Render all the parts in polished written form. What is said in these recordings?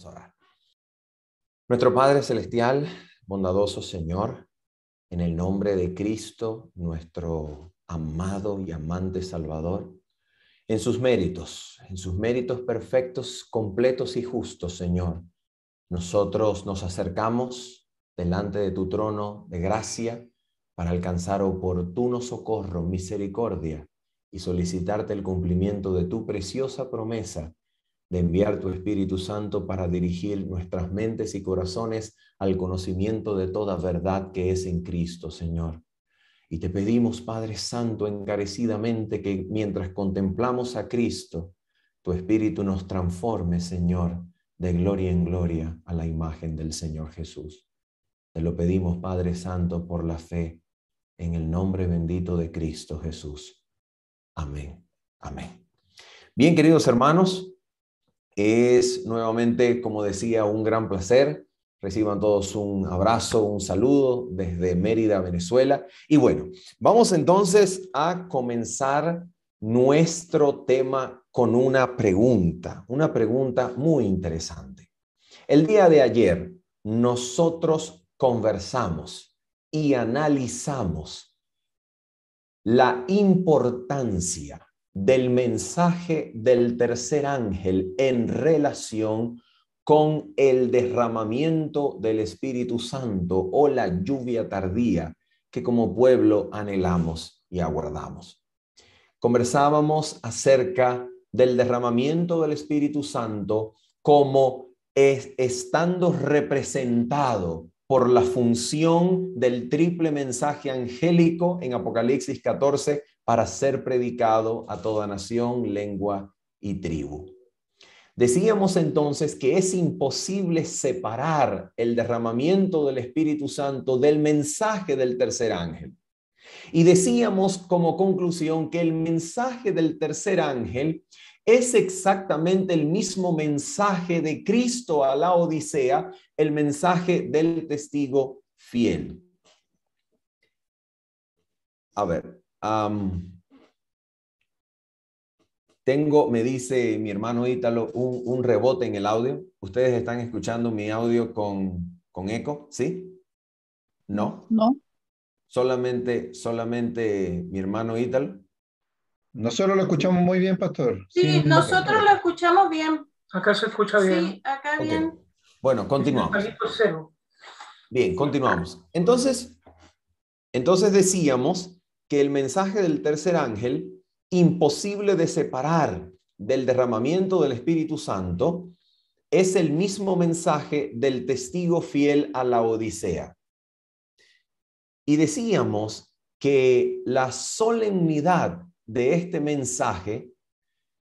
Vamos a orar. Nuestro Padre Celestial, bondadoso Señor, en el nombre de Cristo, nuestro amado y amante Salvador, en sus méritos perfectos, completos y justos, Señor, nosotros nos acercamos delante de tu trono de gracia para alcanzar oportuno socorro, misericordia y solicitarte el cumplimiento de tu preciosa promesa de enviar tu Espíritu Santo para dirigir nuestras mentes y corazones al conocimiento de toda verdad que es en Cristo, Señor. Y te pedimos, Padre Santo, encarecidamente que mientras contemplamos a Cristo, tu Espíritu nos transforme, Señor, de gloria en gloria a la imagen del Señor Jesús. Te lo pedimos, Padre Santo, por la fe, en el nombre bendito de Cristo Jesús. Amén. Amén. Bien, queridos hermanos, es nuevamente, como decía, un gran placer. Reciban todos un abrazo, un saludo desde Mérida, Venezuela. Y bueno, vamos entonces a comenzar nuestro tema con una pregunta muy interesante. El día de ayer nosotros conversamos y analizamos la importancia del mensaje del tercer ángel en relación con el derramamiento del Espíritu Santo o la lluvia tardía que como pueblo anhelamos y aguardamos. Conversábamos acerca del derramamiento del Espíritu Santo como estando representado por la función del triple mensaje angélico en Apocalipsis 14 para ser predicado a toda nación, lengua y tribu. Decíamos entonces que es imposible separar el derramamiento del Espíritu Santo del mensaje del tercer ángel. Y decíamos como conclusión que el mensaje del tercer ángel es exactamente el mismo mensaje de Cristo a la Odisea, el mensaje del testigo fiel. A ver, me dice mi hermano Ítalo, un rebote en el audio. ¿Ustedes están escuchando mi audio con eco? ¿Sí? ¿No? No. Solamente mi hermano Ítalo. Nosotros lo escuchamos muy bien, pastor. Sí, nosotros okay. lo escuchamos bien. Acá se escucha bien. Sí, acá Okay. bien. Bueno, continuamos. Cero. Bien, continuamos. Entonces decíamos que el mensaje del tercer ángel, imposible de separar del derramamiento del Espíritu Santo, es el mismo mensaje del testigo fiel a la Odisea. Y decíamos que la solemnidad de este mensaje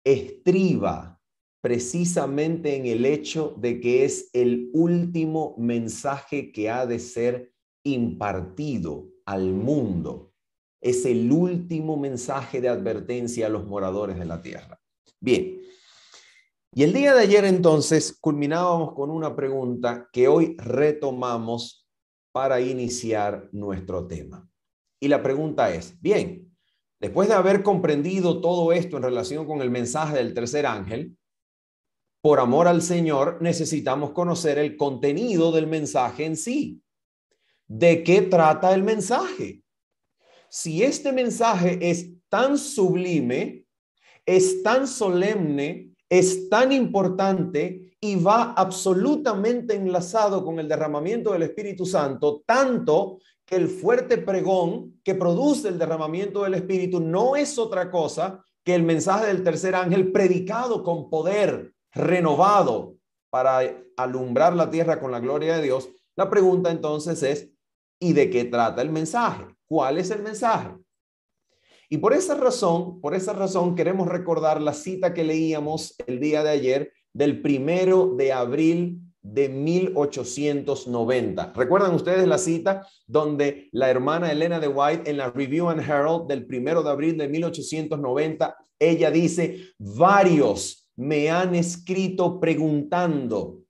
estriba precisamente en el hecho de que es el último mensaje que ha de ser impartido al mundo. Es el último mensaje de advertencia a los moradores de la tierra. Bien. Y el día de ayer entonces culminábamos con una pregunta que hoy retomamos para iniciar nuestro tema. Y la pregunta es, bien, después de haber comprendido todo esto en relación con el mensaje del tercer ángel, por amor al Señor necesitamos conocer el contenido del mensaje en sí. ¿De qué trata el mensaje? Si este mensaje es tan sublime, es tan solemne, es tan importante y va absolutamente enlazado con el derramamiento del Espíritu Santo, tanto que el fuerte pregón que produce el derramamiento del Espíritu no es otra cosa que el mensaje del tercer ángel predicado con poder renovado para alumbrar la tierra con la gloria de Dios. La pregunta entonces es, ¿y de qué trata el mensaje? ¿Cuál es el mensaje? Y por esa razón queremos recordar la cita que leíamos el día de ayer del 1 de abril de 1890. ¿Recuerdan ustedes la cita donde la hermana Elena de White en la Review and Herald del 1 de abril de 1890, ella dice, varios me han escrito preguntando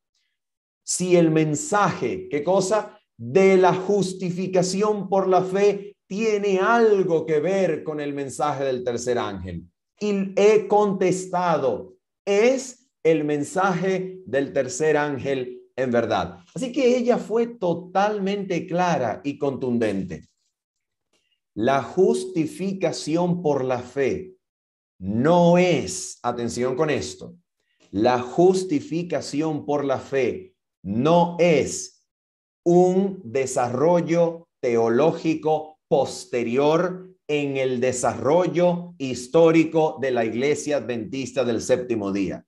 si el mensaje, ¿qué cosa? De la justificación por la fe tiene algo que ver con el mensaje del tercer ángel. Y he contestado, es el mensaje del tercer ángel en verdad. Así que ella fue totalmente clara y contundente. La justificación por la fe no es, atención con esto, la justificación por la fe no es un desarrollo teológico posterior en el desarrollo histórico de la Iglesia Adventista del Séptimo Día.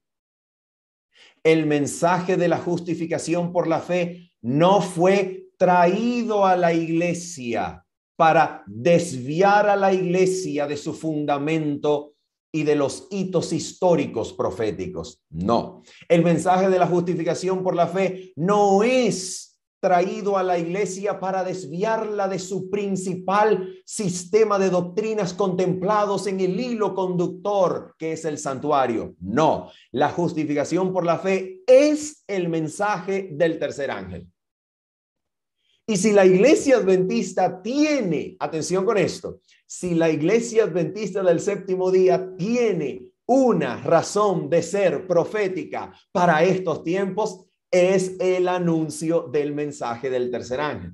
El mensaje de la justificación por la fe no fue traído a la Iglesia para desviar a la Iglesia de su fundamento y de los hitos históricos proféticos. No, el mensaje de la justificación por la fe no es traído a la Iglesia para desviarla de su principal sistema de doctrinas contemplados en el hilo conductor que es el santuario. No, la justificación por la fe es el mensaje del tercer ángel. Y si la Iglesia Adventista tiene, atención con esto, si la Iglesia Adventista del Séptimo Día tiene una razón de ser profética para estos tiempos, es el anuncio del mensaje del tercer ángel.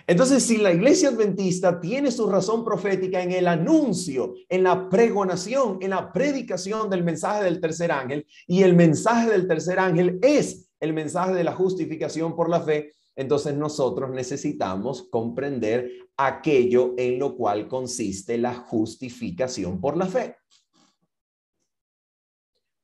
Entonces, si la Iglesia Adventista tiene su razón profética en el anuncio, en la pregonación, en la predicación del mensaje del tercer ángel, y el mensaje del tercer ángel es el mensaje de la justificación por la fe, entonces nosotros necesitamos comprender aquello en lo cual consiste la justificación por la fe,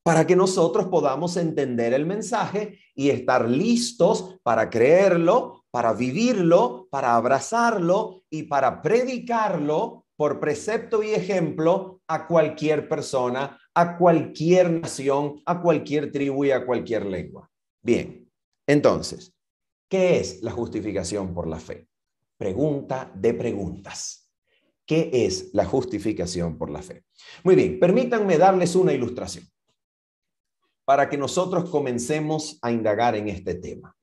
para que nosotros podamos entender el mensaje y estar listos para creerlo, para vivirlo, para abrazarlo y para predicarlo por precepto y ejemplo a cualquier persona, a cualquier nación, a cualquier tribu y a cualquier lengua. Bien, entonces, ¿qué es la justificación por la fe? Pregunta de preguntas. ¿Qué es la justificación por la fe? Muy bien, permítanme darles una ilustración para que nosotros comencemos a indagar en este tema.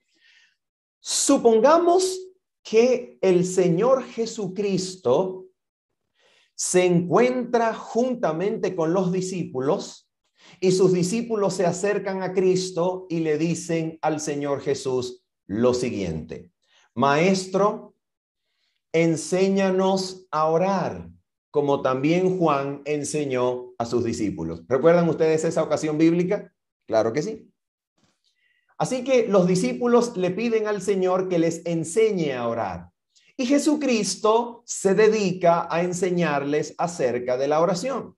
Supongamos que el Señor Jesucristo se encuentra juntamente con los discípulos y sus discípulos se acercan a Cristo y le dicen al Señor Jesús lo siguiente: Maestro, enséñanos a orar, como también Juan enseñó a sus discípulos. ¿Recuerdan ustedes esa ocasión bíblica? Claro que sí. Así que los discípulos le piden al Señor que les enseñe a orar. Y Jesucristo se dedica a enseñarles acerca de la oración.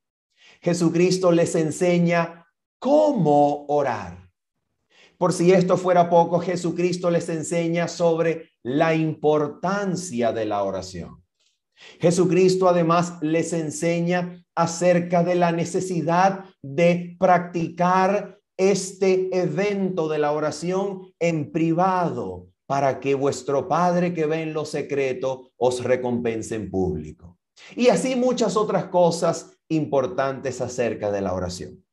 Jesucristo les enseña cómo orar. Por si esto fuera poco, Jesucristo les enseña sobre la importancia de la oración. Jesucristo además les enseña acerca de la necesidad de practicar este evento de la oración en privado para que vuestro Padre que ve en lo secreto os recompense en público. Y así muchas otras cosas importantes acerca de la oración.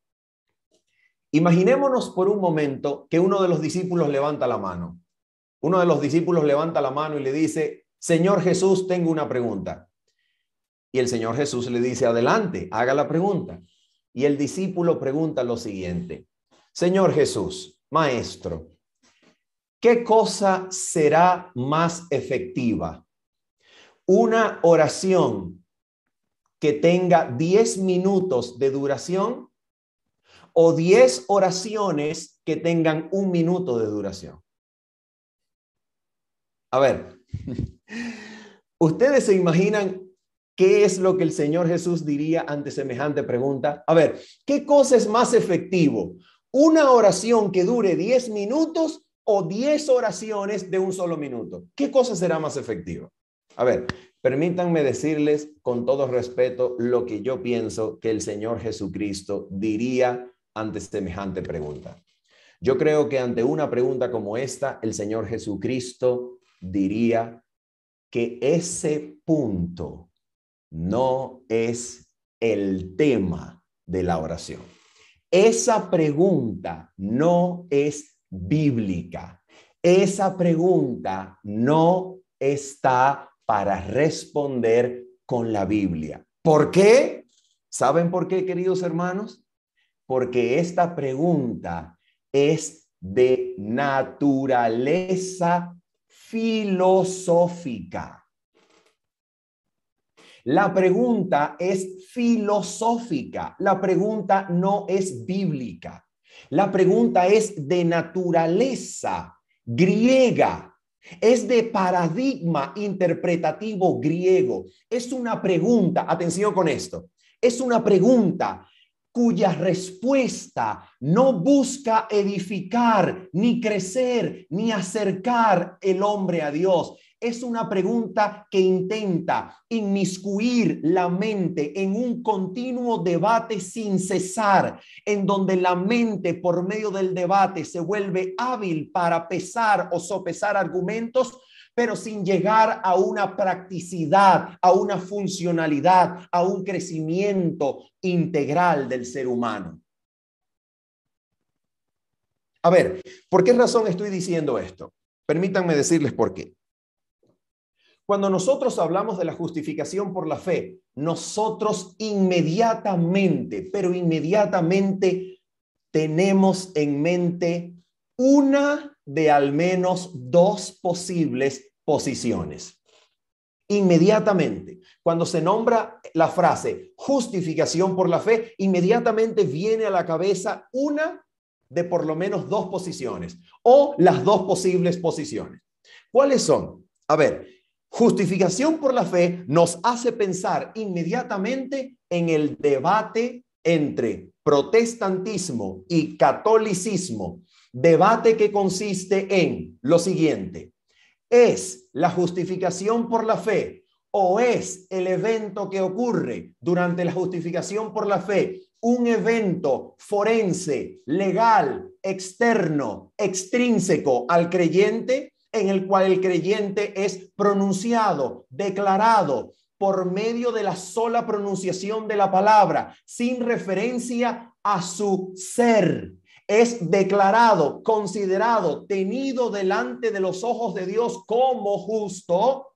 Imaginémonos por un momento que uno de los discípulos levanta la mano. Uno de los discípulos levanta la mano y le dice: Señor Jesús, tengo una pregunta. Y el Señor Jesús le dice: adelante, haga la pregunta. Y el discípulo pregunta lo siguiente: Señor Jesús, maestro, ¿qué cosa será más efectiva? ¿Una oración que tenga 10 minutos de duración o 10 oraciones que tengan 1 minuto de duración? A ver, ¿ustedes se imaginan qué es lo que el Señor Jesús diría ante semejante pregunta? A ver, ¿qué cosa es más efectivo? ¿Una oración que dure 10 minutos o 10 oraciones de 1 solo minuto? ¿Qué cosa será más efectiva? A ver, permítanme decirles con todo respeto lo que yo pienso que el Señor Jesucristo diría ante semejante pregunta. Yo creo que ante una pregunta como esta, el Señor Jesucristo diría que ese punto no es el tema de la oración. Esa pregunta no es bíblica. Esa pregunta no está para responder con la Biblia. ¿Por qué? ¿Saben por qué, queridos hermanos? porque esta pregunta es de naturaleza filosófica. La pregunta es filosófica. La pregunta no es bíblica. La pregunta es de naturaleza griega. Es de paradigma interpretativo griego. Es una pregunta, atención con esto, es una pregunta cuya respuesta no busca edificar, ni crecer, ni acercar el hombre a Dios. Es una pregunta que intenta inmiscuir la mente en un continuo debate sin cesar, en donde la mente por medio del debate se vuelve hábil para pesar o sopesar argumentos, pero sin llegar a una practicidad, a una funcionalidad, a un crecimiento integral del ser humano. A ver, ¿por qué razón estoy diciendo esto? Permítanme decirles por qué. Cuando nosotros hablamos de la justificación por la fe, nosotros inmediatamente, pero inmediatamente tenemos en mente una de al menos dos posibles posiciones. Inmediatamente, cuando se nombra la frase justificación por la fe, inmediatamente viene a la cabeza una de por lo menos dos posiciones o las dos posibles posiciones. ¿Cuáles son? A ver, justificación por la fe nos hace pensar inmediatamente en el debate entre protestantismo y catolicismo, debate que consiste en lo siguiente: ¿es la justificación por la fe o es el evento que ocurre durante la justificación por la fe un evento forense, legal, externo, extrínseco al creyente, en el cual el creyente es pronunciado, declarado por medio de la sola pronunciación de la palabra, sin referencia a su ser? Es declarado, considerado, tenido delante de los ojos de Dios como justo,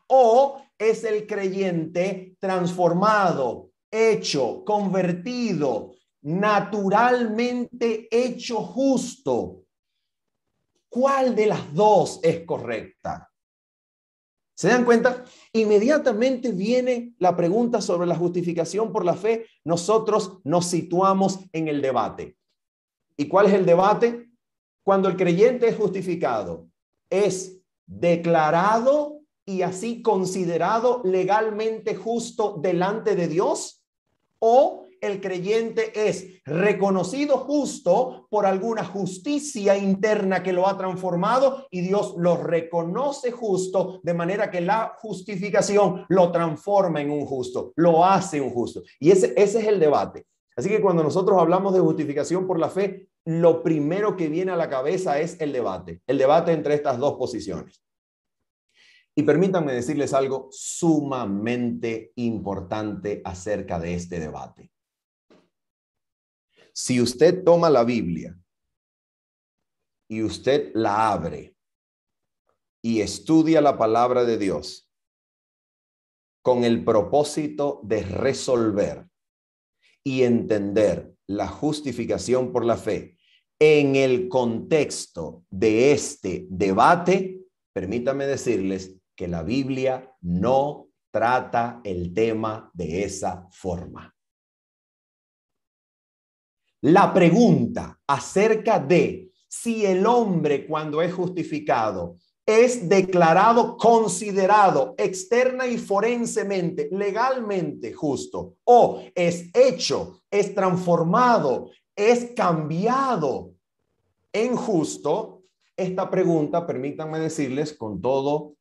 o es el creyente transformado, hecho, convertido, naturalmente hecho justo. ¿Cuál de las dos es correcta? ¿Se dan cuenta? Inmediatamente viene la pregunta sobre la justificación por la fe. Nosotros nos situamos en el debate. ¿Y cuál es el debate? Cuando el creyente es justificado, ¿es declarado y así considerado legalmente justo delante de Dios? ¿O el creyente es reconocido justo por alguna justicia interna que lo ha transformado y Dios lo reconoce justo, de manera que la justificación lo transforma en un justo, lo hace un justo? Y ese es el debate. Así que cuando nosotros hablamos de justificación por la fe, lo primero que viene a la cabeza es el debate entre estas dos posiciones. Y permítanme decirles algo sumamente importante acerca de este debate. Si usted toma la Biblia y usted la abre y estudia la palabra de Dios con el propósito de resolver y entender la justificación por la fe en el contexto de este debate, permítanme decirles que la Biblia no trata el tema de esa forma. La pregunta acerca de si el hombre, cuando es justificado, es declarado, considerado externa y forensemente, legalmente justo, o es hecho, es transformado, es cambiado en justo, esta pregunta, permítanme decirles con todo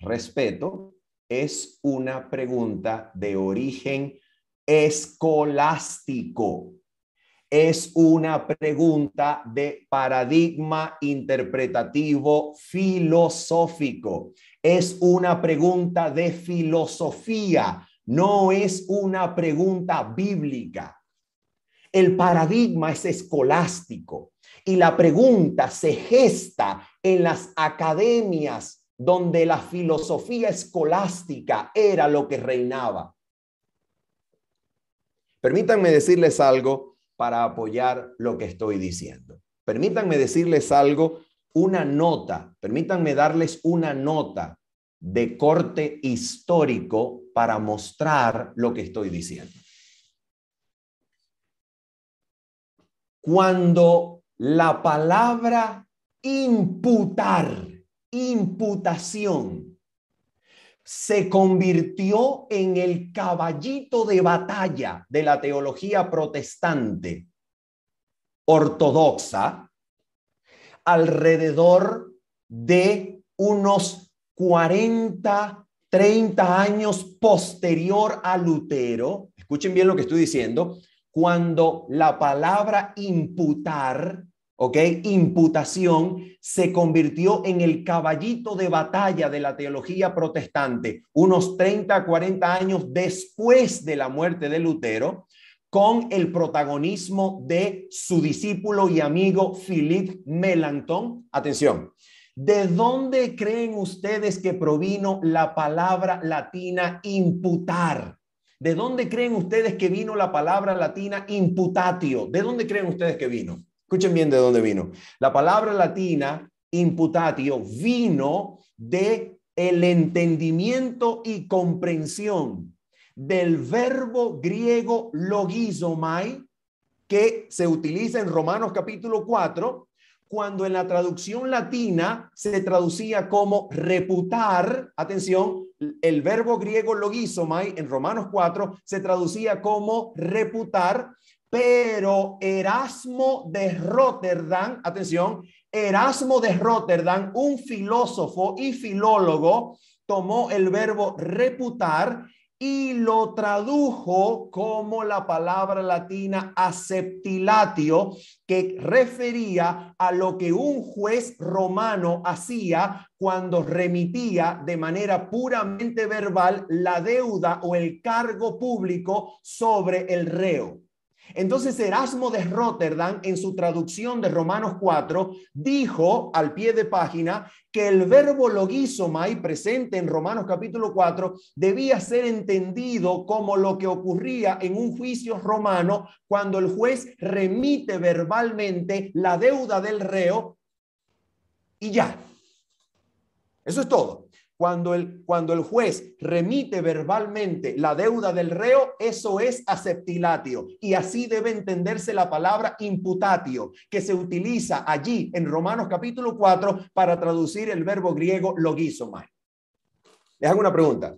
respeto, es una pregunta de origen escolástico. Es una pregunta de paradigma interpretativo filosófico. Es una pregunta de filosofía, no es una pregunta bíblica. El paradigma es escolástico y la pregunta se gesta en las academias donde la filosofía escolástica era lo que reinaba. Permítanme decirles algo para apoyar lo que estoy diciendo. Permítanme decirles algo, una nota, permítanme darles una nota de corte histórico para mostrar lo que estoy diciendo. Cuando la palabra imputar, imputación, se convirtió en el caballito de batalla de la teología protestante ortodoxa, alrededor de unos 40, 30 años posterior a Lutero. Escuchen bien lo que estoy diciendo. Cuando la palabra imputar, ¿ok? Imputación se convirtió en el caballito de batalla de la teología protestante, unos 30, 40 años después de la muerte de Lutero, con el protagonismo de su discípulo y amigo Philippe Melanchthon. Atención, ¿de dónde creen ustedes que provino la palabra latina imputar? ¿De dónde creen ustedes que vino la palabra latina imputatio? ¿De dónde creen ustedes que vino? Escuchen bien de dónde vino. La palabra latina imputatio vino de el entendimiento y comprensión del verbo griego logizomai, que se utiliza en Romanos capítulo 4, cuando en la traducción latina se traducía como reputar. Atención, el verbo griego logizomai en Romanos 4 se traducía como reputar, pero Erasmo de Rotterdam, atención, Erasmo de Rotterdam, un filósofo y filólogo, tomó el verbo reputar y lo tradujo como la palabra latina acceptilatio, que refería a lo que un juez romano hacía cuando remitía de manera puramente verbal la deuda o el cargo público sobre el reo. Entonces Erasmo de Rotterdam, en su traducción de Romanos 4, dijo al pie de página que el verbo logizomai presente en Romanos capítulo 4 debía ser entendido como lo que ocurría en un juicio romano cuando el juez remite verbalmente la deuda del reo y ya. Eso es todo. Cuando el juez remite verbalmente la deuda del reo, eso es acceptilatio. Y así debe entenderse la palabra imputatio, que se utiliza allí en Romanos capítulo 4 para traducir el verbo griego logizomai. Les hago una pregunta.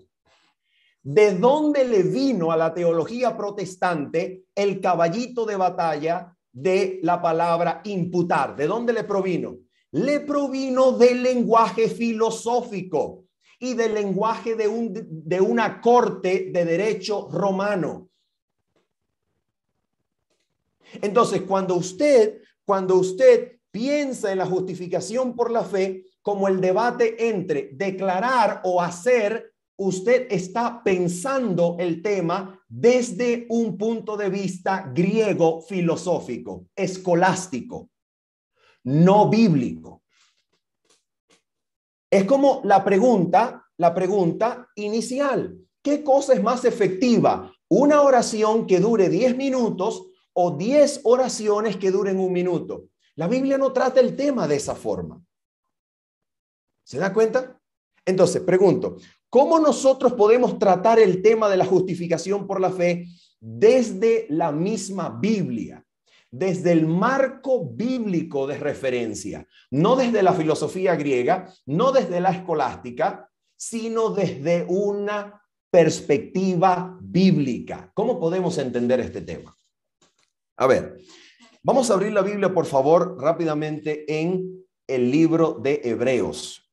¿De dónde le vino a la teología protestante el caballito de batalla de la palabra imputar? ¿De dónde le provino? Le provino del lenguaje filosófico y del lenguaje de una corte de derecho romano. Entonces, cuando usted piensa en la justificación por la fe como el debate entre declarar o hacer, usted está pensando el tema desde un punto de vista griego filosófico, escolástico, no bíblico. Es como la pregunta inicial. ¿Qué cosa es más efectiva? ¿Una oración que dure 10 minutos o 10 oraciones que duren 1 minuto? La Biblia no trata el tema de esa forma. ¿Se da cuenta? Entonces, pregunto, ¿cómo nosotros podemos tratar el tema de la justificación por la fe desde la misma Biblia? Desde el marco bíblico de referencia, no desde la filosofía griega, no desde la escolástica, sino desde una perspectiva bíblica. ¿Cómo podemos entender este tema? A ver, vamos a abrir la Biblia, por favor, rápidamente en el libro de Hebreos.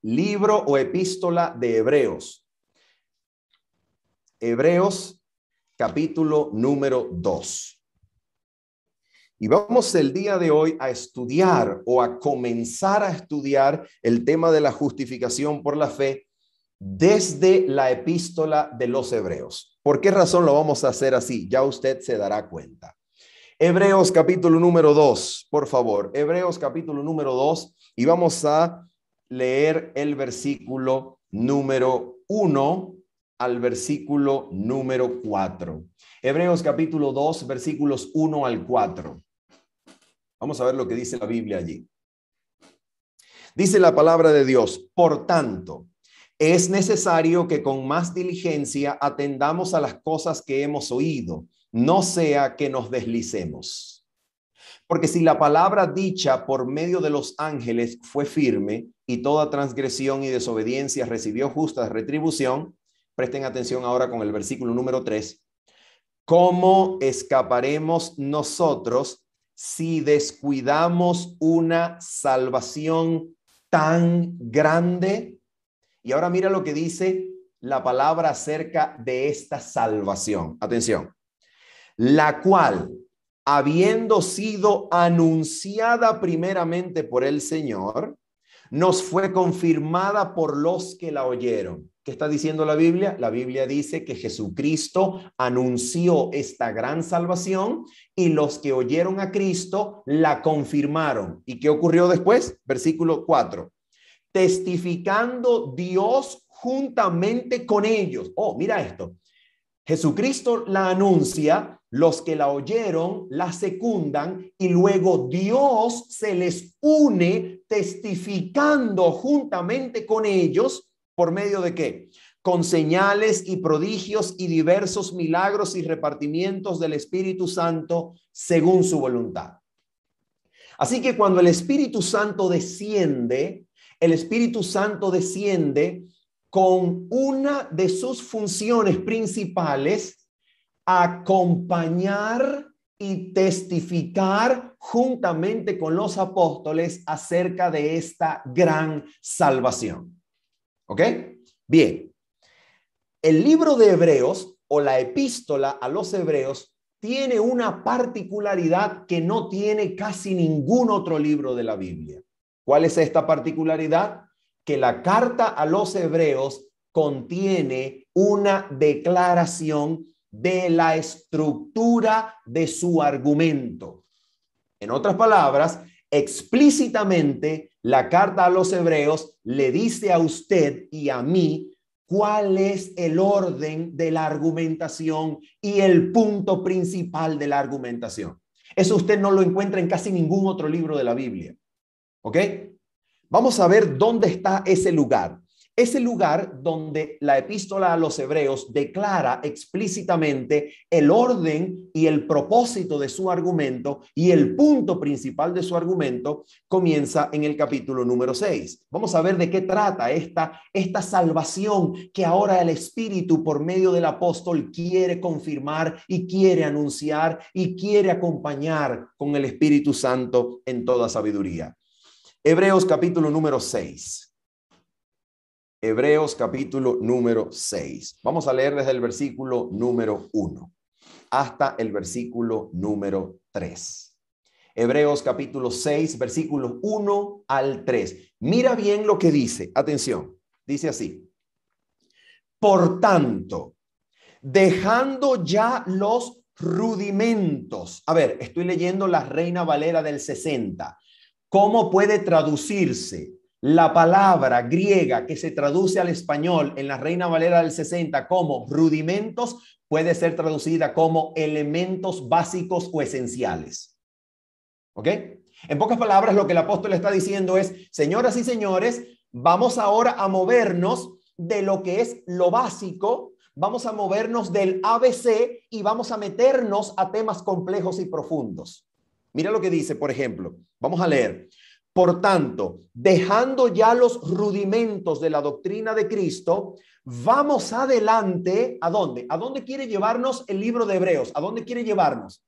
Libro o epístola de Hebreos. Hebreos, capítulo número 2. Y vamos el día de hoy a estudiar o a comenzar a estudiar el tema de la justificación por la fe desde la epístola de los Hebreos. ¿Por qué razón lo vamos a hacer así? Ya usted se dará cuenta. Hebreos capítulo número 2, por favor. Hebreos capítulo número 2 y vamos a leer el versículo número 1 al versículo número 4. Hebreos capítulo 2, versículos 1 al 4. Vamos a ver lo que dice la Biblia allí. Dice la palabra de Dios: por tanto, es necesario que con más diligencia atendamos a las cosas que hemos oído, no sea que nos deslicemos. Porque si la palabra dicha por medio de los ángeles fue firme, y toda transgresión y desobediencia recibió justa retribución, presten atención ahora con el versículo número 3, ¿cómo escaparemos nosotros si descuidamos una salvación tan grande? Y ahora mira lo que dice la palabra acerca de esta salvación. Atención. La cual, habiendo sido anunciada primeramente por el Señor, nos fue confirmada por los que la oyeron. ¿Qué está diciendo la Biblia? La Biblia dice que Jesucristo anunció esta gran salvación y los que oyeron a Cristo la confirmaron. ¿Y qué ocurrió después? Versículo 4. Testificando Dios juntamente con ellos. Oh, mira esto. Jesucristo la anuncia, los que la oyeron la secundan y luego Dios se les une testificando juntamente con ellos. ¿Por medio de qué? Con señales y prodigios y diversos milagros y repartimientos del Espíritu Santo según su voluntad. Así que cuando el Espíritu Santo desciende, el Espíritu Santo desciende con una de sus funciones principales: acompañar y testificar juntamente con los apóstoles acerca de esta gran salvación. ¿Ok? Bien. El libro de Hebreos o la epístola a los Hebreos tiene una particularidad que no tiene casi ningún otro libro de la Biblia. ¿Cuál es esta particularidad? Que la carta a los Hebreos contiene una declaración de la estructura de su argumento. En otras palabras, explícitamente la carta a los Hebreos le dice a usted y a mí cuál es el orden de la argumentación y el punto principal de la argumentación. Eso usted no lo encuentra en casi ningún otro libro de la Biblia. ¿Ok? Vamos a ver dónde está ese lugar. Ese lugar donde la epístola a los Hebreos declara explícitamente el orden y el propósito de su argumento, y el punto principal de su argumento comienza en el capítulo número 6. Vamos a ver de qué trata esta salvación que ahora el Espíritu por medio del apóstol quiere confirmar y quiere anunciar y quiere acompañar con el Espíritu Santo en toda sabiduría. Hebreos capítulo número 6. Hebreos capítulo número 6. Vamos a leer desde el versículo número 1 hasta el versículo número 3. Hebreos capítulo 6, versículos 1 al 3. Mira bien lo que dice. Atención. Dice así: por tanto, dejando ya los rudimentos. A ver, estoy leyendo la Reina Valera del 60. ¿Cómo puede traducirse la palabra griega que se traduce al español en la Reina Valera del 60 como rudimentos? Puede ser traducida como elementos básicos o esenciales. ¿Ok? En pocas palabras, lo que el apóstol está diciendo es: señoras y señores, vamos ahora a movernos de lo que es lo básico, vamos a movernos del ABC y vamos a meternos a temas complejos y profundos. Mira lo que dice, por ejemplo, vamos a leer: por tanto, dejando ya los rudimentos de la doctrina de Cristo, vamos adelante. ¿A dónde? ¿A dónde quiere llevarnos el libro de Hebreos? ¿A dónde quiere llevarnos?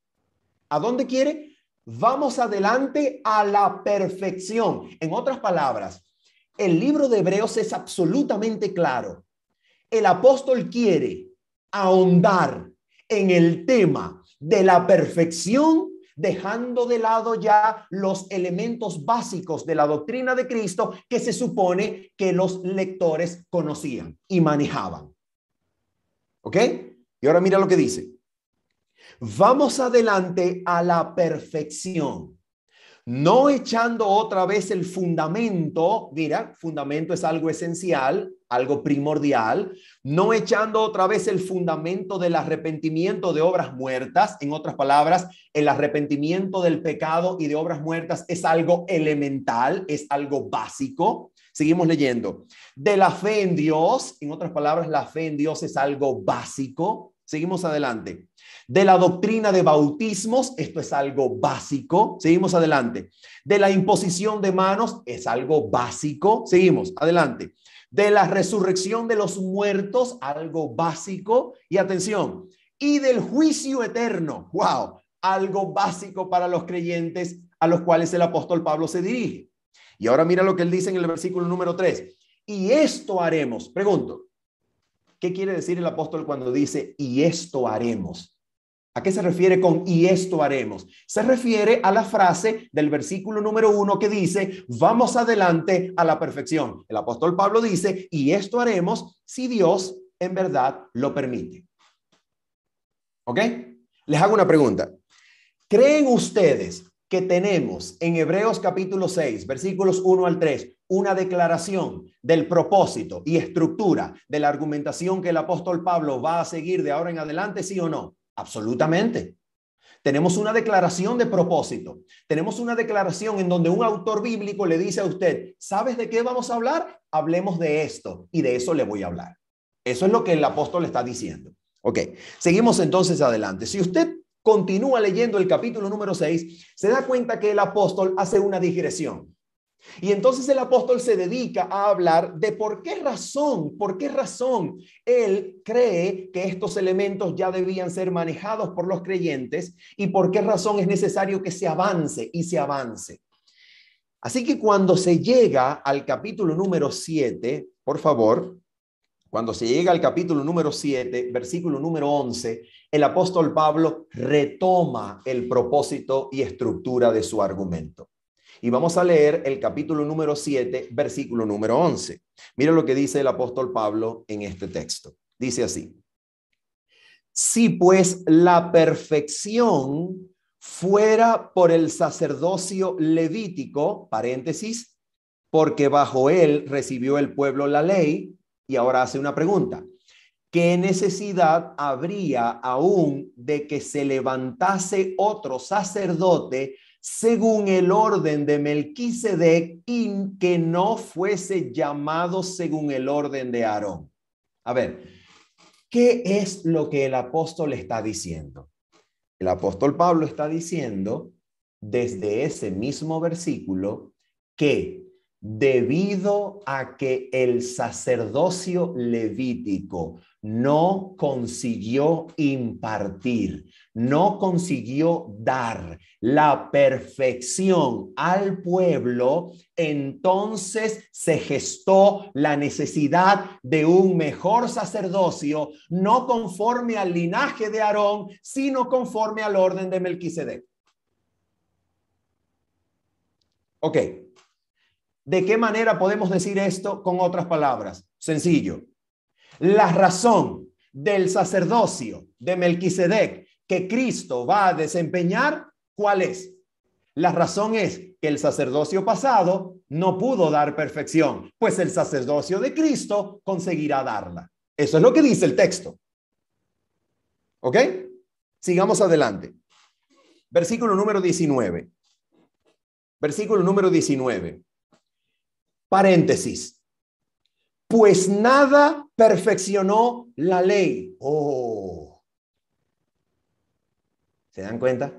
¿A dónde quiere? Vamos adelante a la perfección. En otras palabras, el libro de Hebreos es absolutamente claro. El apóstol quiere ahondar en el tema de la perfección, dejando de lado ya los elementos básicos de la doctrina de Cristo que se supone que los lectores conocían y manejaban. ¿Ok? Y ahora mira lo que dice: vamos adelante a la perfección, No echando otra vez el fundamento, mira, fundamento es algo esencial, algo primordial, no echando otra vez el fundamento del arrepentimiento de obras muertas. En otras palabras, el arrepentimiento del pecado y de obras muertas es algo elemental, es algo básico. Seguimos leyendo. De la fe en Dios, en otras palabras, la fe en Dios es algo básico. Seguimos adelante. De la doctrina de bautismos, esto es algo básico. Seguimos adelante. De la imposición de manos, es algo básico. Seguimos adelante. De la resurrección de los muertos, algo básico. Y atención, y del juicio eterno. ¡Wow! Algo básico para los creyentes a los cuales el apóstol Pablo se dirige. Y ahora mira lo que él dice en el versículo número 3. Y esto haremos. Pregunto, ¿qué quiere decir el apóstol cuando dice y esto haremos? ¿A qué se refiere con y esto haremos? Se refiere a la frase del versículo número 1 que dice, vamos adelante a la perfección. El apóstol Pablo dice, y esto haremos si Dios en verdad lo permite. ¿Ok? Les hago una pregunta. ¿Creen ustedes que tenemos en Hebreos capítulo 6, versículos 1 al 3, una declaración del propósito y estructura de la argumentación que el apóstol Pablo va a seguir de ahora en adelante, sí o no? Absolutamente. Tenemos una declaración de propósito. Tenemos una declaración en donde un autor bíblico le dice a usted, ¿sabes de qué vamos a hablar? Hablemos de esto y de eso le voy a hablar. Eso es lo que el apóstol está diciendo. Ok, seguimos entonces adelante. Si usted continúa leyendo el capítulo número 6, se da cuenta que el apóstol hace una digresión. Y entonces el apóstol se dedica a hablar de por qué razón él cree que estos elementos ya debían ser manejados por los creyentes y por qué razón es necesario que se avance y se avance. Así que cuando se llega al capítulo número 7, por favor, cuando se llega al capítulo número 7, versículo número 11, el apóstol Pablo retoma el propósito y estructura de su argumento. Y vamos a leer el capítulo número 7, versículo número 11. Mira lo que dice el apóstol Pablo en este texto. Dice así. Si pues la perfección fuera por el sacerdocio levítico, paréntesis, porque bajo él recibió el pueblo la ley, y ahora hace una pregunta. ¿Qué necesidad habría aún de que se levantase otro sacerdote según el orden de Melquisedec y que no fuese llamado según el orden de Aarón? A ver, ¿qué es lo que el apóstol está diciendo? El apóstol Pablo está diciendo desde ese mismo versículo que debido a que el sacerdocio levítico no consiguió impartir, no consiguió dar la perfección al pueblo, entonces se gestó la necesidad de un mejor sacerdocio, no conforme al linaje de Aarón, sino conforme al orden de Melquisedec. Ok. ¿De qué manera podemos decir esto con otras palabras? Sencillo. La razón del sacerdocio de Melquisedec que Cristo va a desempeñar, ¿cuál es? La razón es que el sacerdocio pasado no pudo dar perfección, pues el sacerdocio de Cristo conseguirá darla. Eso es lo que dice el texto. ¿Ok? Sigamos adelante. Versículo número 19. Versículo número 19. Paréntesis. Pues nada perfeccionó la ley. Oh. ¿Se dan cuenta?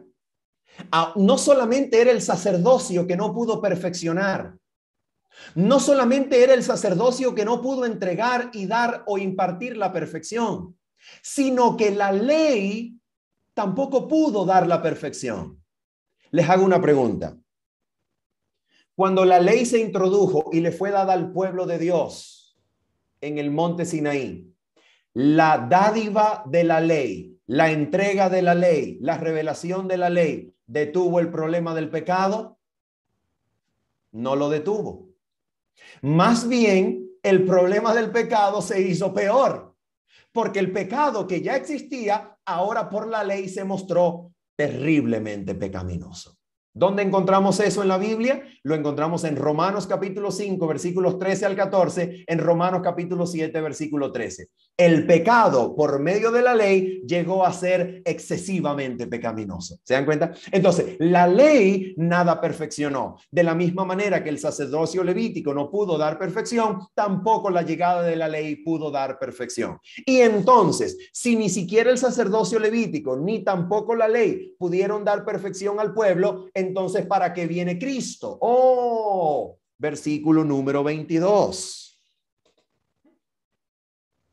No solamente era el sacerdocio que no pudo perfeccionar. No solamente era el sacerdocio que no pudo entregar y dar o impartir la perfección, sino que la ley tampoco pudo dar la perfección. Les hago una pregunta. Cuando la ley se introdujo y le fue dada al pueblo de Dios en el monte Sinaí, la dádiva de la ley, la entrega de la ley, la revelación de la ley, ¿detuvo el problema del pecado? No lo detuvo. Más bien, el problema del pecado se hizo peor, porque el pecado que ya existía, ahora por la ley se mostró terriblemente pecaminoso. ¿Dónde encontramos eso en la Biblia? Lo encontramos en Romanos capítulo 5, versículos 13 al 14, en Romanos capítulo 7, versículo 13. El pecado por medio de la ley llegó a ser excesivamente pecaminoso. ¿Se dan cuenta? Entonces, la ley nada perfeccionó. De la misma manera que el sacerdocio levítico no pudo dar perfección, tampoco la llegada de la ley pudo dar perfección. Y entonces, si ni siquiera el sacerdocio levítico ni tampoco la ley pudieron dar perfección al pueblo, entonces, ¿para qué viene Cristo? Oh, versículo número 22.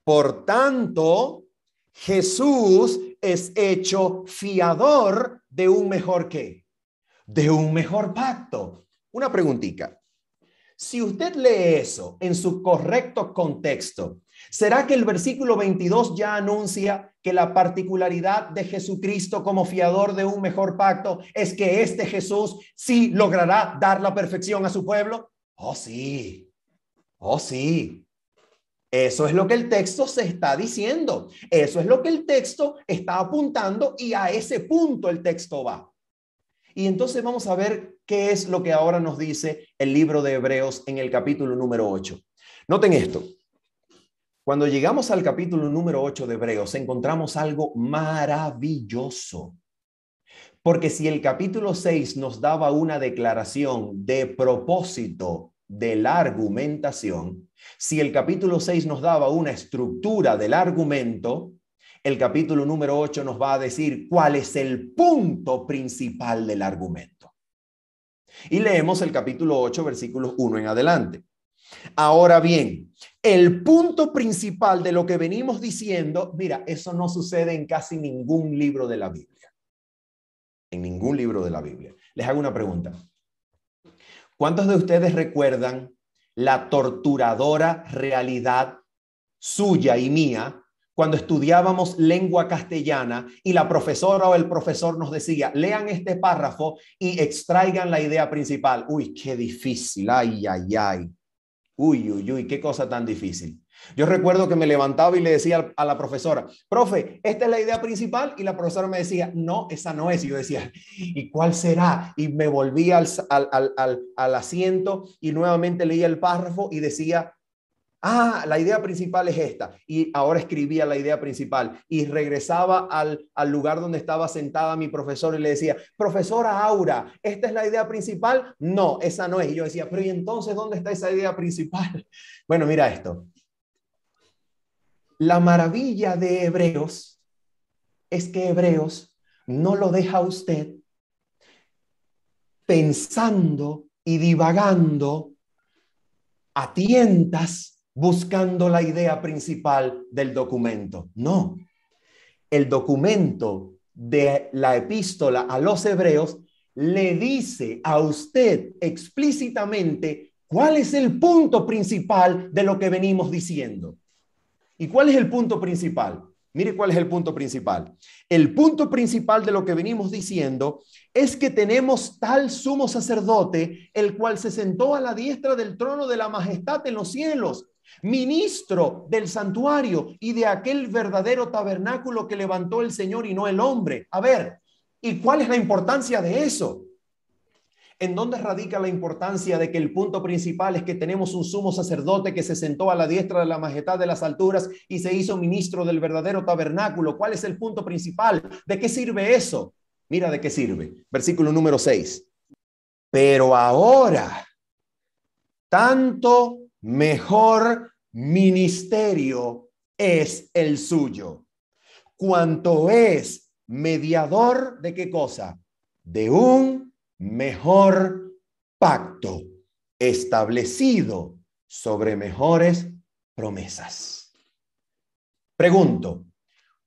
Por tanto, Jesús es hecho fiador de un mejor ¿qué? De un mejor pacto. Una preguntita. Si usted lee eso en su correcto contexto, ¿será que el versículo 22 ya anuncia que la particularidad de Jesucristo como fiador de un mejor pacto es que este Jesús sí logrará dar la perfección a su pueblo? Oh, sí. Oh, sí. Eso es lo que el texto se está diciendo. Eso es lo que el texto está apuntando y a ese punto el texto va. Y entonces vamos a ver qué es lo que ahora nos dice el libro de Hebreos en el capítulo número 8. Noten esto. Cuando llegamos al capítulo número 8 de Hebreos, encontramos algo maravilloso. Porque si el capítulo 6 nos daba una declaración de propósito de la argumentación, si el capítulo 6 nos daba una estructura del argumento, el capítulo número 8 nos va a decir cuál es el punto principal del argumento. Y leemos el capítulo 8, versículos 1 en adelante. Ahora bien, el punto principal de lo que venimos diciendo, mira, eso no sucede en casi ningún libro de la Biblia. En ningún libro de la Biblia. Les hago una pregunta. ¿Cuántos de ustedes recuerdan la torturadora realidad suya y mía cuando estudiábamos lengua castellana y la profesora o el profesor nos decía, lean este párrafo y extraigan la idea principal? Uy, qué difícil, ay, ay, ay. Uy, uy, uy, qué cosa tan difícil. Yo recuerdo que me levantaba y le decía a la profesora, profe, esta es la idea principal, y la profesora me decía, no, esa no es. Y yo decía, ¿y cuál será? Y me volvía al asiento y nuevamente leía el párrafo y decía, ah, la idea principal es esta. Y ahora escribía la idea principal y regresaba al lugar donde estaba sentada mi profesora y le decía, profesora Aura, ¿esta es la idea principal? No, esa no es. Y yo decía, pero ¿y entonces dónde está esa idea principal? Bueno, mira esto. La maravilla de Hebreos es que Hebreos no lo deja a usted pensando y divagando a tientas buscando la idea principal del documento. No, el documento de la epístola a los hebreos le dice a usted explícitamente cuál es el punto principal de lo que venimos diciendo. ¿Y cuál es el punto principal? Mire cuál es el punto principal. El punto principal de lo que venimos diciendo es que tenemos tal sumo sacerdote, el cual se sentó a la diestra del trono de la majestad en los cielos, ministro del santuario y de aquel verdadero tabernáculo que levantó el Señor y no el hombre. A ver, ¿y cuál es la importancia de eso? ¿En dónde radica la importancia de que el punto principal es que tenemos un sumo sacerdote que se sentó a la diestra de la majestad de las alturas y se hizo ministro del verdadero tabernáculo? ¿Cuál es el punto principal? ¿De qué sirve eso? Mira de qué sirve. Versículo número 6. Pero ahora, tanto mejor ministerio es el suyo, cuanto es mediador de qué cosa? De un mejor pacto establecido sobre mejores promesas. Pregunto,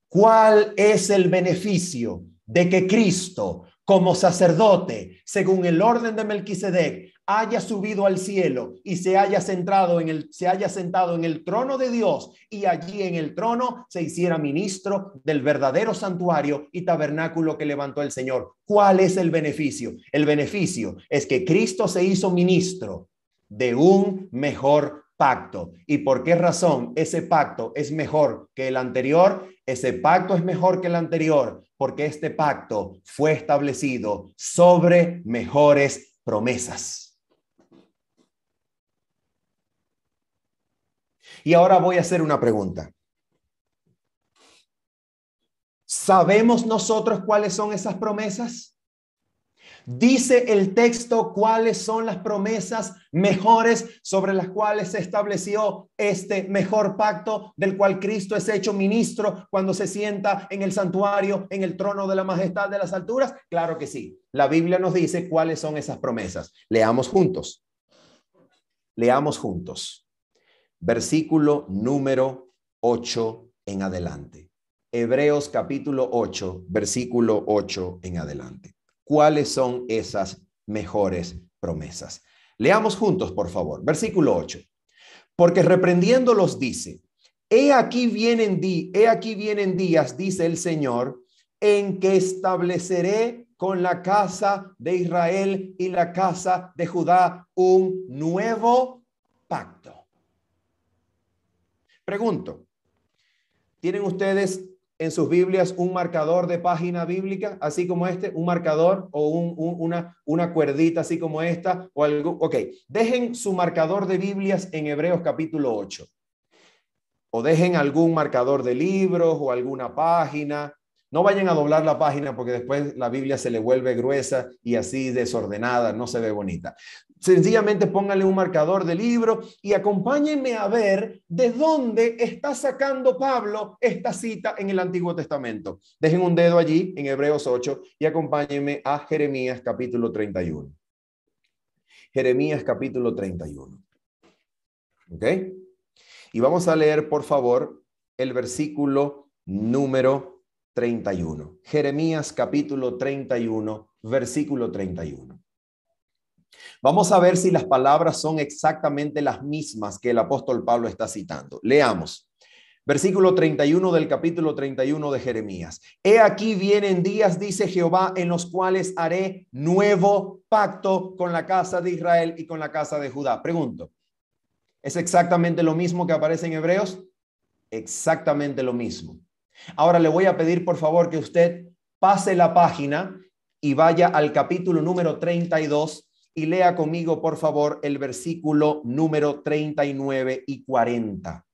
¿cuál es el beneficio de que Cristo, como sacerdote, según el orden de Melquisedec, haya subido al cielo y se haya sentado en el trono de Dios, y allí en el trono se hiciera ministro del verdadero santuario y tabernáculo que levantó el Señor? ¿Cuál es el beneficio? El beneficio es que Cristo se hizo ministro de un mejor pacto. ¿Y por qué razón ese pacto es mejor que el anterior? Ese pacto es mejor que el anterior porque este pacto fue establecido sobre mejores promesas. Y ahora voy a hacer una pregunta. ¿Sabemos nosotros cuáles son esas promesas? Dice el texto cuáles son las promesas mejores sobre las cuales se estableció este mejor pacto del cual Cristo es hecho ministro cuando se sienta en el santuario, en el trono de la majestad de las alturas. Claro que sí. La Biblia nos dice cuáles son esas promesas. Leamos juntos. Leamos juntos. Versículo número 8 en adelante. Hebreos capítulo 8, versículo 8 en adelante. ¿Cuáles son esas mejores promesas? Leamos juntos, por favor. Versículo 8. Porque reprendiéndolos dice, he aquí vienen días, dice el Señor, en que estableceré con la casa de Israel y la casa de Judá un nuevo pacto. Pregunto, ¿tienen ustedes en sus Biblias un marcador de página bíblica, así como este, un marcador o una cuerdita así como esta o algo? Ok, dejen su marcador de Biblias en Hebreos capítulo 8 o dejen algún marcador de libros o alguna página. No vayan a doblar la página porque después la Biblia se le vuelve gruesa y así desordenada, no se ve bonita. Sencillamente pónganle un marcador de libro y acompáñenme a ver de dónde está sacando Pablo esta cita en el Antiguo Testamento. Dejen un dedo allí en Hebreos 8 y acompáñenme a Jeremías capítulo 31. Jeremías capítulo 31. ¿Ok? Y vamos a leer, por favor, el versículo número 31. Jeremías capítulo 31, versículo 31. Vamos a ver si las palabras son exactamente las mismas que el apóstol Pablo está citando. Leamos. Versículo 31 del capítulo 31 de Jeremías. He aquí vienen días, dice Jehová, en los cuales haré nuevo pacto con la casa de Israel y con la casa de Judá. Pregunto, ¿es exactamente lo mismo que aparece en Hebreos? Exactamente lo mismo. Ahora le voy a pedir, por favor, que usted pase la página y vaya al capítulo número 32 y lea conmigo, por favor, el versículo número 39 y 40.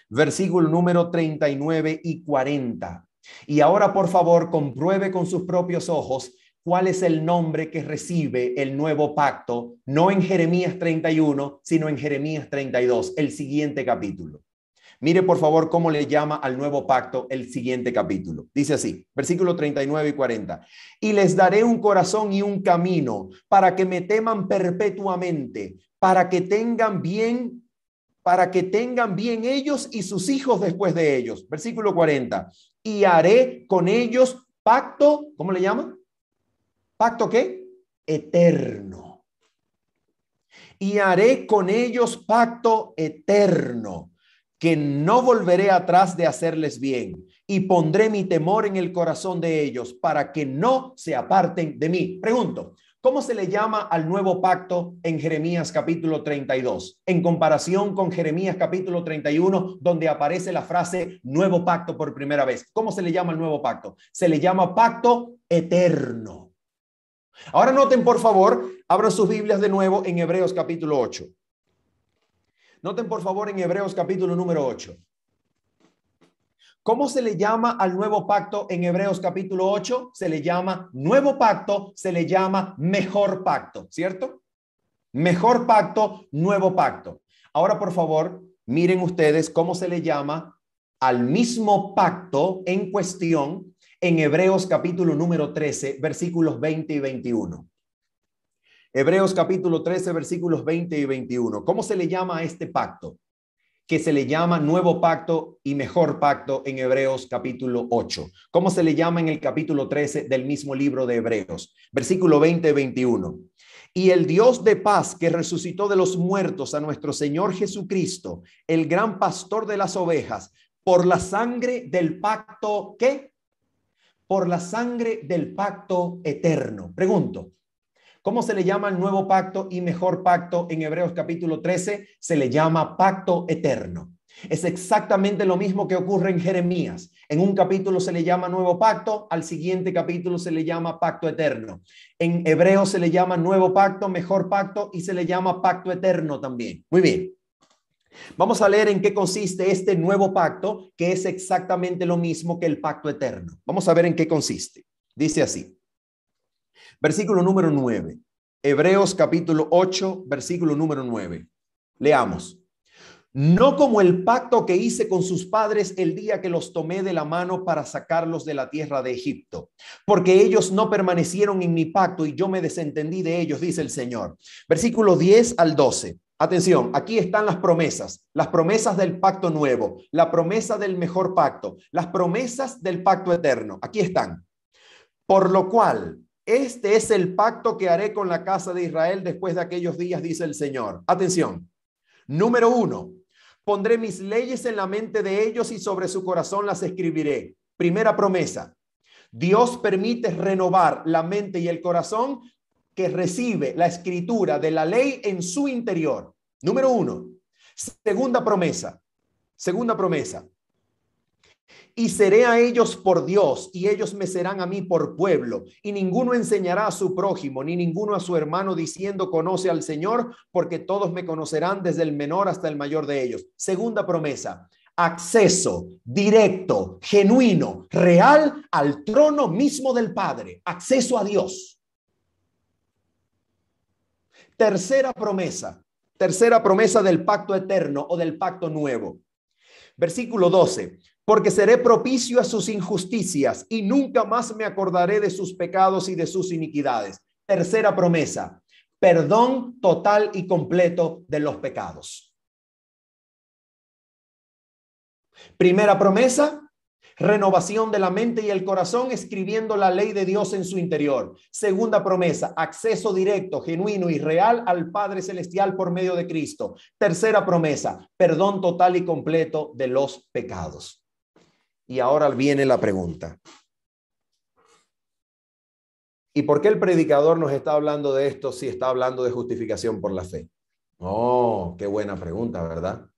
Versículo número 39 y 40. Y ahora, por favor, compruebe con sus propios ojos cuál es el nombre que recibe el nuevo pacto, no en Jeremías 31, sino en Jeremías 32, el siguiente capítulo. Mire, por favor, cómo le llama al nuevo pacto el siguiente capítulo. Dice así, versículo 39 y 40. Y les daré un corazón y un camino para que me teman perpetuamente, para que tengan bien ellos y sus hijos después de ellos. Versículo 40. Y haré con ellos pacto, ¿cómo le llama? ¿Pacto qué? Eterno. Y haré con ellos pacto eterno, que no volveré atrás de hacerles bien, y pondré mi temor en el corazón de ellos para que no se aparten de mí. Pregunto, ¿cómo se le llama al nuevo pacto en Jeremías capítulo 32? En comparación con Jeremías capítulo 31, donde aparece la frase nuevo pacto por primera vez. ¿Cómo se le llama al nuevo pacto? Se le llama pacto eterno. Ahora noten, por favor, abran sus Biblias de nuevo en Hebreos capítulo 8. Noten, por favor, en Hebreos capítulo número 8. ¿Cómo se le llama al nuevo pacto en Hebreos capítulo 8? Se le llama nuevo pacto, se le llama mejor pacto, ¿cierto? Mejor pacto, nuevo pacto. Ahora, por favor, miren ustedes cómo se le llama al mismo pacto en cuestión en Hebreos capítulo número 13, versículos 20 y 21. Hebreos capítulo 13, versículos 20 y 21. ¿Cómo se le llama a este pacto? Que se le llama nuevo pacto y mejor pacto en Hebreos capítulo 8. ¿Cómo se le llama en el capítulo 13 del mismo libro de Hebreos? Versículo 20 y 21. Y el Dios de paz que resucitó de los muertos a nuestro Señor Jesucristo, el gran pastor de las ovejas, por la sangre del pacto, ¿qué? Por la sangre del pacto eterno. Pregunto, ¿Cómo se le llama el nuevo pacto y mejor pacto en Hebreos capítulo 13? Se le llama pacto eterno. Es exactamente lo mismo que ocurre en Jeremías. En un capítulo se le llama nuevo pacto, al siguiente capítulo se le llama pacto eterno. En Hebreos se le llama nuevo pacto, mejor pacto y se le llama pacto eterno también. Muy bien. Vamos a leer en qué consiste este nuevo pacto, que es exactamente lo mismo que el pacto eterno. Vamos a ver en qué consiste. Dice así. Versículo número 9. Hebreos capítulo 8, versículo número 9. Leamos. No como el pacto que hice con sus padres el día que los tomé de la mano para sacarlos de la tierra de Egipto, porque ellos no permanecieron en mi pacto y yo me desentendí de ellos, dice el Señor. Versículo 10 al 12. Atención, aquí están las promesas del pacto nuevo, la promesa del mejor pacto, las promesas del pacto eterno. Aquí están. Por lo cual, este es el pacto que haré con la casa de Israel después de aquellos días, dice el Señor. Atención. Número 1. Pondré mis leyes en la mente de ellos y sobre su corazón las escribiré. Primera promesa. Dios permite renovar la mente y el corazón que recibe la escritura de la ley en su interior. Número 1. Segunda promesa. Y seré a ellos por Dios, y ellos me serán a mí por pueblo. Y ninguno enseñará a su prójimo, ni ninguno a su hermano, diciendo, conoce al Señor, porque todos me conocerán, desde el menor hasta el mayor de ellos. Segunda promesa. Acceso directo, genuino, real al trono mismo del Padre. Acceso a Dios. Tercera promesa del pacto eterno o del pacto nuevo. Versículo 12. Porque seré propicio a sus injusticias y nunca más me acordaré de sus pecados y de sus iniquidades. Tercera promesa, perdón total y completo de los pecados. Primera promesa, renovación de la mente y el corazón, escribiendo la ley de Dios en su interior. Segunda promesa, acceso directo, genuino y real al Padre Celestial por medio de Cristo. Tercera promesa, perdón total y completo de los pecados. Y ahora viene la pregunta. ¿Y por qué el predicador nos está hablando de esto si está hablando de justificación por la fe? Oh, qué buena pregunta, ¿verdad?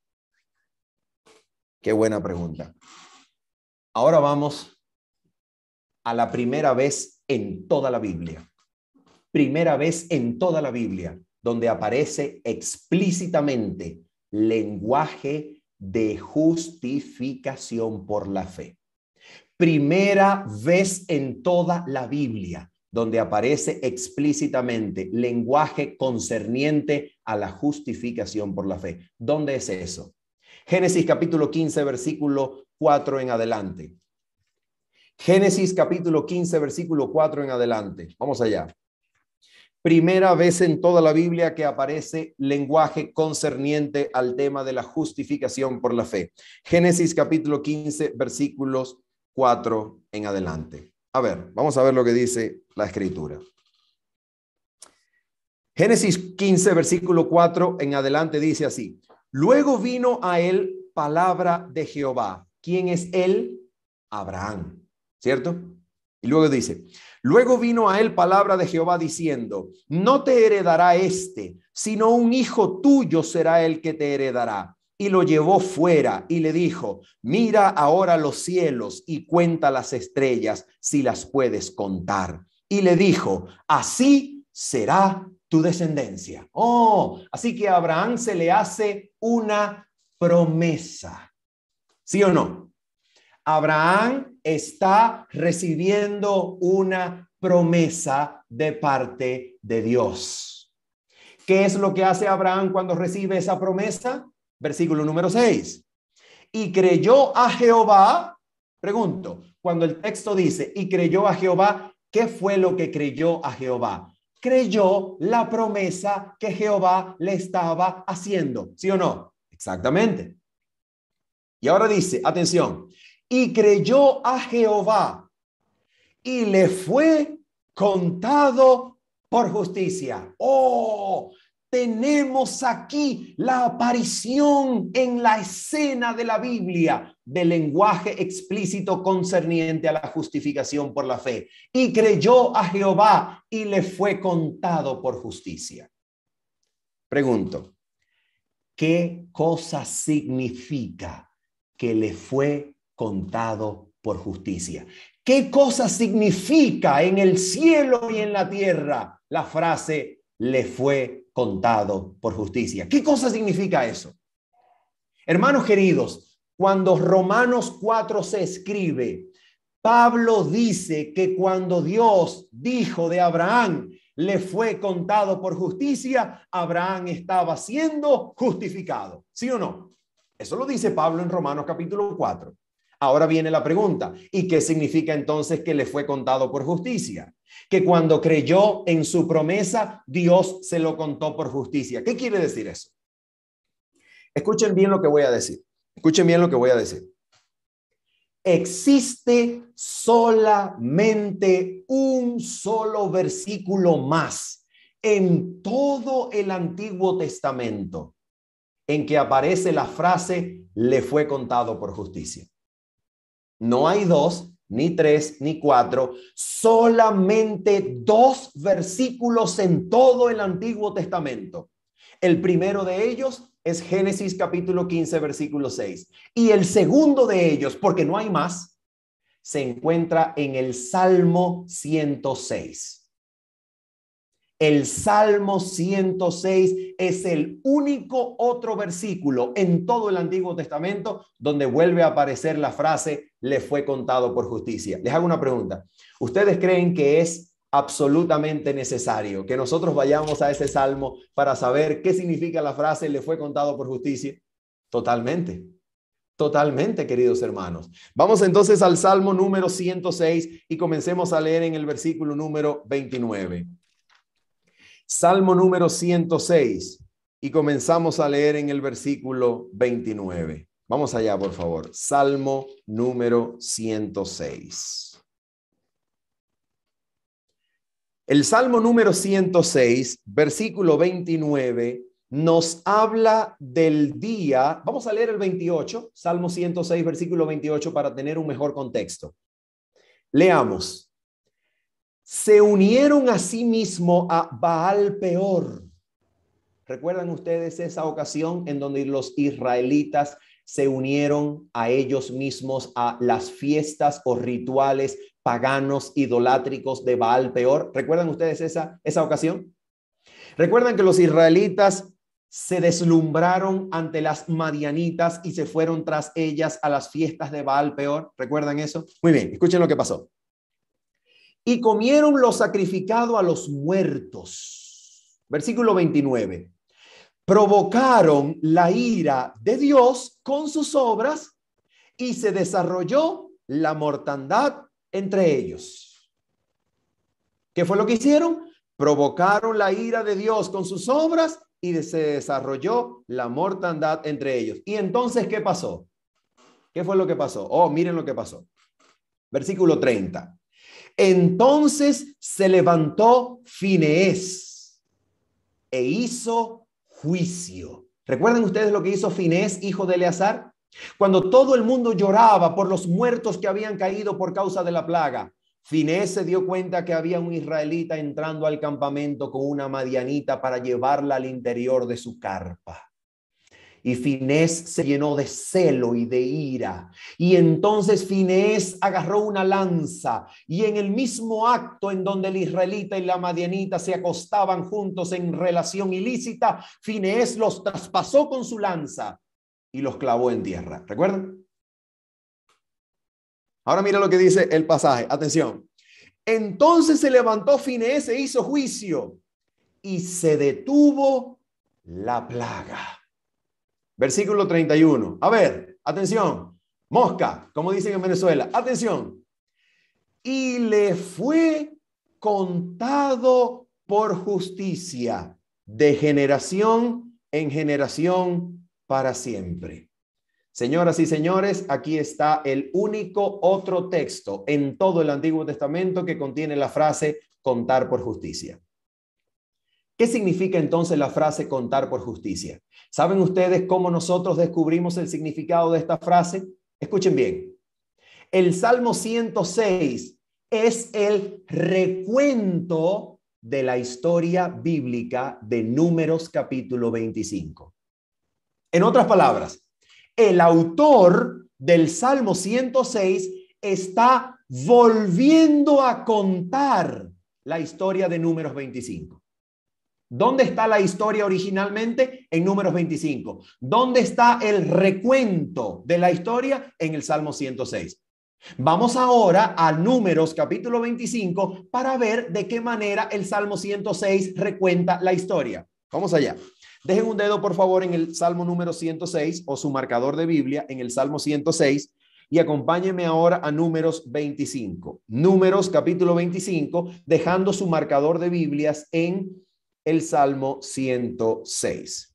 Qué buena pregunta. Ahora vamos a la primera vez en toda la Biblia. Primera vez en toda la Biblia donde aparece explícitamente lenguaje de justificación por la fe. Primera vez en toda la Biblia donde aparece explícitamente lenguaje concerniente a la justificación por la fe. ¿Dónde es eso? Génesis capítulo 15, versículo 4 en adelante. Génesis capítulo 15, versículo 4 en adelante. Vamos allá. Primera vez en toda la Biblia que aparece lenguaje concerniente al tema de la justificación por la fe. Génesis capítulo 15, versículos 4 en adelante. A ver, vamos a ver lo que dice la Escritura. Génesis 15, versículo 4 en adelante dice así. Luego vino a él palabra de Jehová. ¿Quién es él? Abraham, ¿cierto? Y luego dice, luego vino a él palabra de Jehová diciendo, no te heredará sino un hijo tuyo será el que te heredará. Y lo llevó fuera y le dijo, mira ahora los cielos y cuenta las estrellas si las puedes contar. Y le dijo, así será tu descendencia. Oh, así que a Abraham se le hace una promesa. ¿Sí o no? Abraham está recibiendo una promesa de parte de Dios. ¿Qué es lo que hace Abraham cuando recibe esa promesa? Versículo número 6. Y creyó a Jehová. Pregunto, cuando el texto dice, y creyó a Jehová, ¿qué fue lo que creyó a Jehová? Creyó la promesa que Jehová le estaba haciendo. ¿Sí o no? Exactamente. Y ahora dice, atención, y creyó a Jehová y le fue contado por justicia. Oh, tenemos aquí la aparición en la escena de la Biblia del lenguaje explícito concerniente a la justificación por la fe. Y creyó a Jehová y le fue contado por justicia. Pregunto, ¿qué cosa significa que le fue contado por justicia? ¿Qué cosa significa en el cielo y en la tierra la frase le fue contado por justicia? ¿Qué cosa significa eso? Hermanos queridos, cuando Romanos 4 se escribe, Pablo dice que cuando Dios dijo de Abraham, le fue contado por justicia, Abraham estaba siendo justificado. ¿Sí o no? Eso lo dice Pablo en Romanos capítulo 4. Ahora viene la pregunta, ¿y qué significa entonces que le fue contado por justicia? Que cuando creyó en su promesa, Dios se lo contó por justicia. ¿Qué quiere decir eso? Escuchen bien lo que voy a decir. Escuchen bien lo que voy a decir. Existe solamente un solo versículo más en todo el Antiguo Testamento en que aparece la frase le fue contado por justicia. No hay 2, ni 3, ni 4, solamente 2 versículos en todo el Antiguo Testamento. El primero de ellos es Génesis capítulo 15, versículo 6. Y el segundo de ellos, porque no hay más, se encuentra en el Salmo 106. El Salmo 106 es el único otro versículo en todo el Antiguo Testamento donde vuelve a aparecer la frase le fue contado por justicia. Les hago una pregunta. ¿Ustedes creen que es absolutamente necesario que nosotros vayamos a ese salmo para saber qué significa la frase le fue contado por justicia? Totalmente. Totalmente, queridos hermanos. Vamos entonces al Salmo número 106 y comencemos a leer en el versículo número 29. Salmo número 106 y comenzamos a leer en el versículo 29. Vamos allá, por favor. Salmo número 106. El Salmo número 106, versículo 29, nos habla del día. Vamos a leer el 28, Salmo 106, versículo 28, para tener un mejor contexto. Leamos. Se unieron a sí mismo a Baal Peor. ¿Recuerdan ustedes esa ocasión en donde los israelitas se unieron a ellos mismos a las fiestas o rituales paganos idolátricos de Baal Peor? ¿Recuerdan ustedes esa ocasión? ¿Recuerdan que los israelitas se deslumbraron ante las madianitas y se fueron tras ellas a las fiestas de Baal Peor? ¿Recuerdan eso? Muy bien, escuchen lo que pasó. Y comieron lo sacrificado a los muertos. Versículo 29. Provocaron la ira de Dios con sus obras y se desarrolló la mortandad entre ellos. ¿Qué fue lo que hicieron? Provocaron la ira de Dios con sus obras y se desarrolló la mortandad entre ellos. ¿Y entonces qué pasó? ¿Qué fue lo que pasó? Oh, miren lo que pasó. Versículo 30. Entonces se levantó Fineés e hizo juicio. ¿Recuerdan ustedes lo que hizo Fineés, hijo de Eleazar? Cuando todo el mundo lloraba por los muertos que habían caído por causa de la plaga, Fineés se dio cuenta que había un israelita entrando al campamento con una madianita para llevarla al interior de su carpa. Y Fineés se llenó de celo y de ira. Y entonces Fineés agarró una lanza y en el mismo acto en donde el israelita y la madianita se acostaban juntos en relación ilícita, Fineés los traspasó con su lanza y los clavó en tierra. ¿Recuerdan? Ahora mira lo que dice el pasaje. Atención. Entonces se levantó Fineés e hizo juicio y se detuvo la plaga. Versículo 31. A ver, atención. Mosca, como dicen en Venezuela. Atención. Y le fue contado por justicia de generación en generación para siempre. Señoras y señores, aquí está el único otro texto en todo el Antiguo Testamento que contiene la frase contar por justicia. ¿Qué significa entonces la frase contar por justicia? ¿Saben ustedes cómo nosotros descubrimos el significado de esta frase? Escuchen bien. El Salmo 106 es el recuento de la historia bíblica de Números capítulo 25. En otras palabras, el autor del Salmo 106 está volviendo a contar la historia de Números 25. ¿Dónde está la historia originalmente? En Números 25. ¿Dónde está el recuento de la historia? En el Salmo 106. Vamos ahora a Números capítulo 25 para ver de qué manera el Salmo 106 recuenta la historia. Vamos allá. Dejen un dedo, por favor, en el Salmo número 106 o su marcador de Biblia en el Salmo 106 y acompáñenme ahora a Números 25. Números capítulo 25, dejando su marcador de Biblias en el Salmo 106.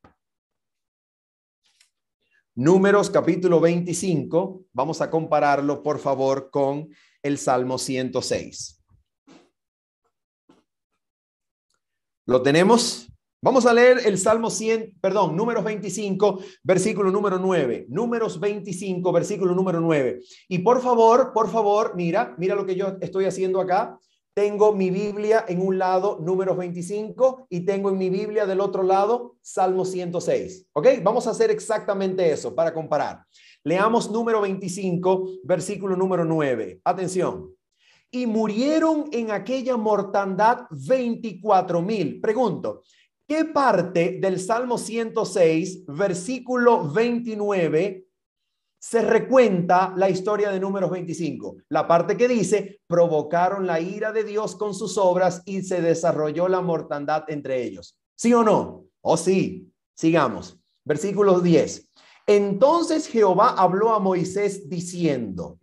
Números capítulo 25, vamos a compararlo por favor con el Salmo 106. ¿Lo tenemos? Vamos a leer el Salmo Números 25, versículo número 9. Números 25, versículo número 9. Y por favor, mira lo que yo estoy haciendo acá. Tengo mi Biblia en un lado, Números 25, y tengo en mi Biblia del otro lado, Salmo 106. ¿Ok? Vamos a hacer exactamente eso para comparar. Leamos número 25, versículo número 9. Atención. Y murieron en aquella mortandad 24,000. Pregunto, ¿qué parte del Salmo 106, versículo 29, se recuenta la historia de Números 25? La parte que dice, provocaron la ira de Dios con sus obras y se desarrolló la mortandad entre ellos. ¿Sí o no? Oh, sí. Sigamos. Versículo 10. Entonces Jehová habló a Moisés diciendo,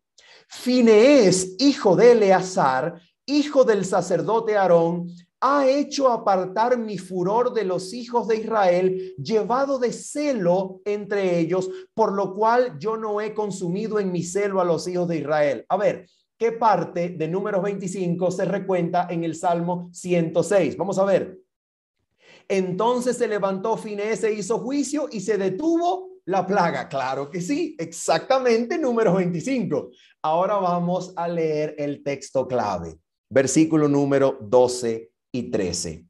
Fineés, hijo de Eleazar, hijo del sacerdote Aarón, ha hecho apartar mi furor de los hijos de Israel, llevado de celo entre ellos, por lo cual yo no he consumido en mi celo a los hijos de Israel. A ver, ¿qué parte de Números 25 se recuenta en el Salmo 106? Vamos a ver. Entonces se levantó Fineés e hizo juicio y se detuvo la plaga. Claro que sí, exactamente Números 25. Ahora vamos a leer el texto clave, versículo número 12 y 13.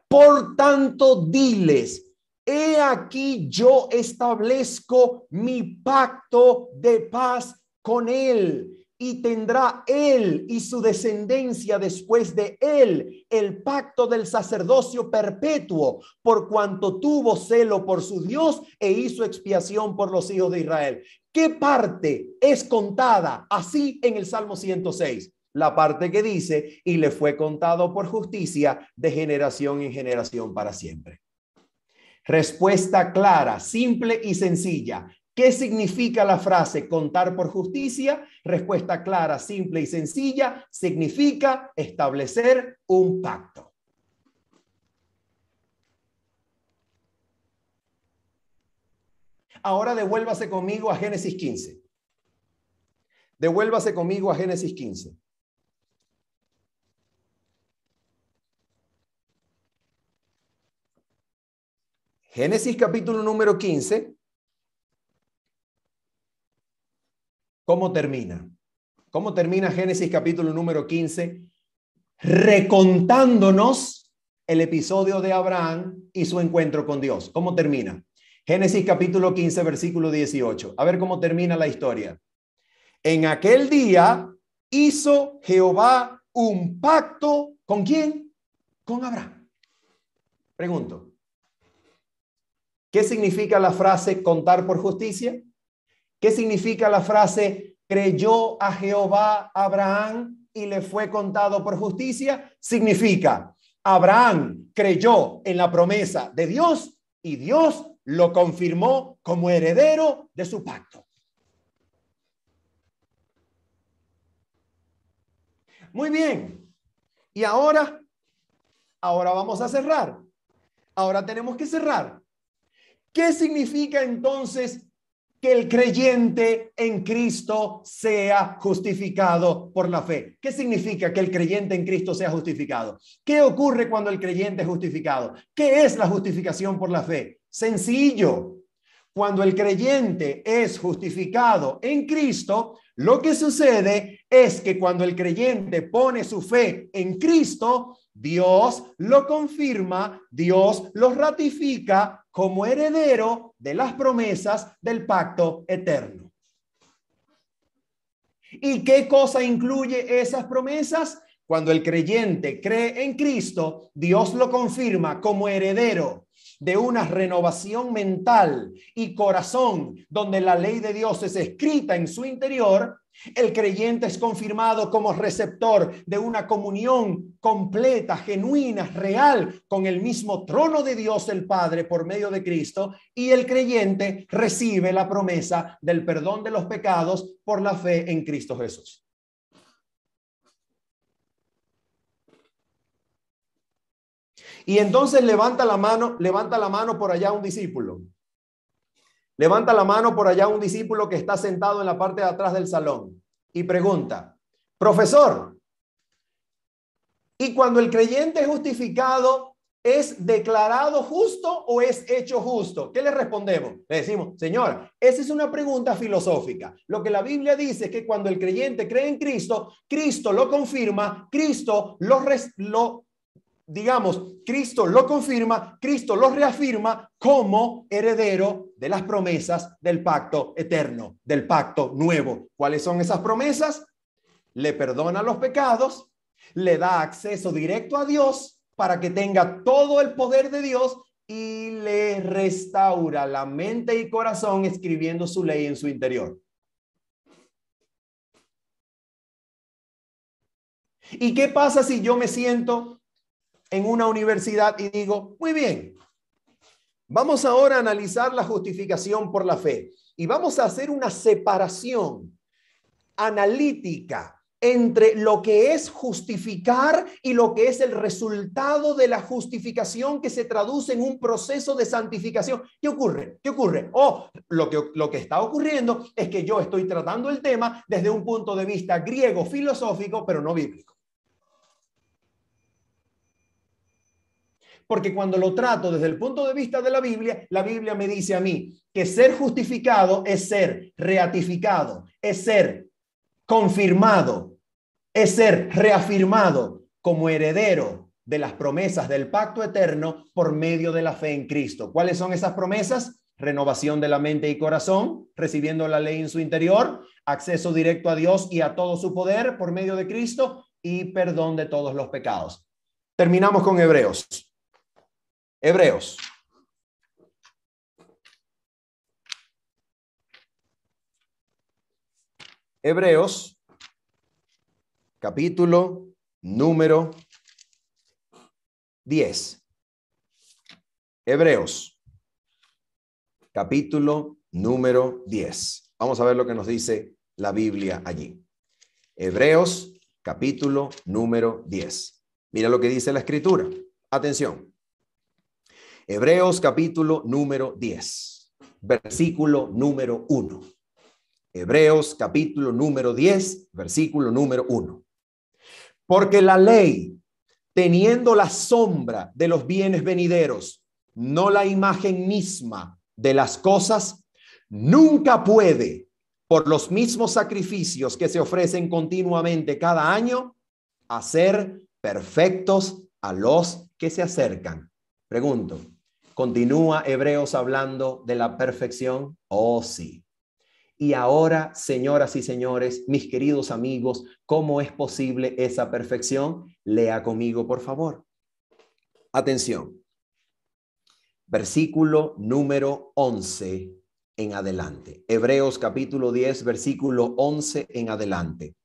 Por tanto, diles, he aquí yo establezco mi pacto de paz con él, y tendrá él y su descendencia después de él el pacto del sacerdocio perpetuo, por cuanto tuvo celo por su Dios e hizo expiación por los hijos de Israel. ¿Qué parte es contada así en el Salmo 106? La parte que dice, y le fue contado por justicia de generación en generación para siempre. Respuesta clara, simple y sencilla. ¿Qué significa la frase contar por justicia? Respuesta clara, simple y sencilla. Significa establecer un pacto. Ahora devuélvase conmigo a Génesis 15. Devuélvase conmigo a Génesis 15. Génesis capítulo número 15. ¿Cómo termina? ¿Cómo termina Génesis capítulo número 15? Recontándonos el episodio de Abraham y su encuentro con Dios. ¿Cómo termina? Génesis capítulo 15, versículo 18. A ver cómo termina la historia. En aquel día hizo Jehová un pacto. ¿Con quién? Con Abraham. Pregunto. ¿Qué significa la frase contar por justicia? ¿Qué significa la frase creyó a Jehová Abraham y le fue contado por justicia? Significa Abraham creyó en la promesa de Dios y Dios lo confirmó como heredero de su pacto. Muy bien. Y ahora vamos a cerrar. Ahora tenemos que cerrar. ¿Qué significa entonces que el creyente en Cristo sea justificado por la fe. ¿Qué significa que el creyente en Cristo sea justificado? ¿Qué ocurre cuando el creyente es justificado? ¿Qué es la justificación por la fe? Sencillo. Cuando el creyente es justificado en Cristo, lo que sucede es que cuando el creyente pone su fe en Cristo, Dios lo confirma, Dios lo ratifica como heredero de las promesas del pacto eterno. ¿Y qué cosa incluye esas promesas? Cuando el creyente cree en Cristo, Dios lo confirma como heredero de una renovación mental y corazón, donde la ley de Dios es escrita en su interior. El creyente es confirmado como receptor de una comunión completa, genuina, real, con el mismo trono de Dios el Padre por medio de Cristo, y el creyente recibe la promesa del perdón de los pecados por la fe en Cristo Jesús. Y entonces levanta la mano por allá un discípulo. Levanta la mano por allá un discípulo que está sentado en la parte de atrás del salón y pregunta: profesor, ¿y cuando el creyente es justificado, es declarado justo o es hecho justo? ¿Qué le respondemos? Le decimos: señor, esa es una pregunta filosófica. Lo que la Biblia dice es que cuando el creyente cree en Cristo, Cristo lo confirma, Cristo Cristo lo confirma, Cristo lo reafirma como heredero de las promesas del pacto eterno, del pacto nuevo. ¿Cuáles son esas promesas? Le perdona los pecados, le da acceso directo a Dios para que tenga todo el poder de Dios y le restaura la mente y corazón escribiendo su ley en su interior. ¿Y qué pasa si yo me siento en una universidad y digo: muy bien, vamos ahora a analizar la justificación por la fe y vamos a hacer una separación analítica entre lo que es justificar y lo que es el resultado de la justificación, que se traduce en un proceso de santificación? ¿Qué ocurre? ¿Qué ocurre? Lo que está ocurriendo es que yo estoy tratando el tema desde un punto de vista griego, filosófico, pero no bíblico. Porque cuando lo trato desde el punto de vista de la Biblia me dice a mí que ser justificado es ser ratificado, es ser confirmado, es ser reafirmado como heredero de las promesas del pacto eterno por medio de la fe en Cristo. ¿Cuáles son esas promesas? Renovación de la mente y corazón, recibiendo la ley en su interior, acceso directo a Dios y a todo su poder por medio de Cristo, y perdón de todos los pecados. Terminamos con Hebreos. Hebreos, capítulo número 10. Hebreos, capítulo número 10. Vamos a ver lo que nos dice la Biblia allí. Hebreos, capítulo número 10. Mira lo que dice la Escritura. Atención. Hebreos capítulo número 10, versículo número 1. Hebreos capítulo número 10, versículo número 1. Porque la ley, teniendo la sombra de los bienes venideros, no la imagen misma de las cosas, nunca puede, por los mismos sacrificios que se ofrecen continuamente cada año, hacer perfectos a los que se acercan. Pregunto, ¿continúa Hebreos hablando de la perfección? Oh, sí. Y ahora, señoras y señores, mis queridos amigos, ¿cómo es posible esa perfección? Lea conmigo, por favor. Atención. Versículo número 11 en adelante. Hebreos capítulo 10, versículo 11 en adelante.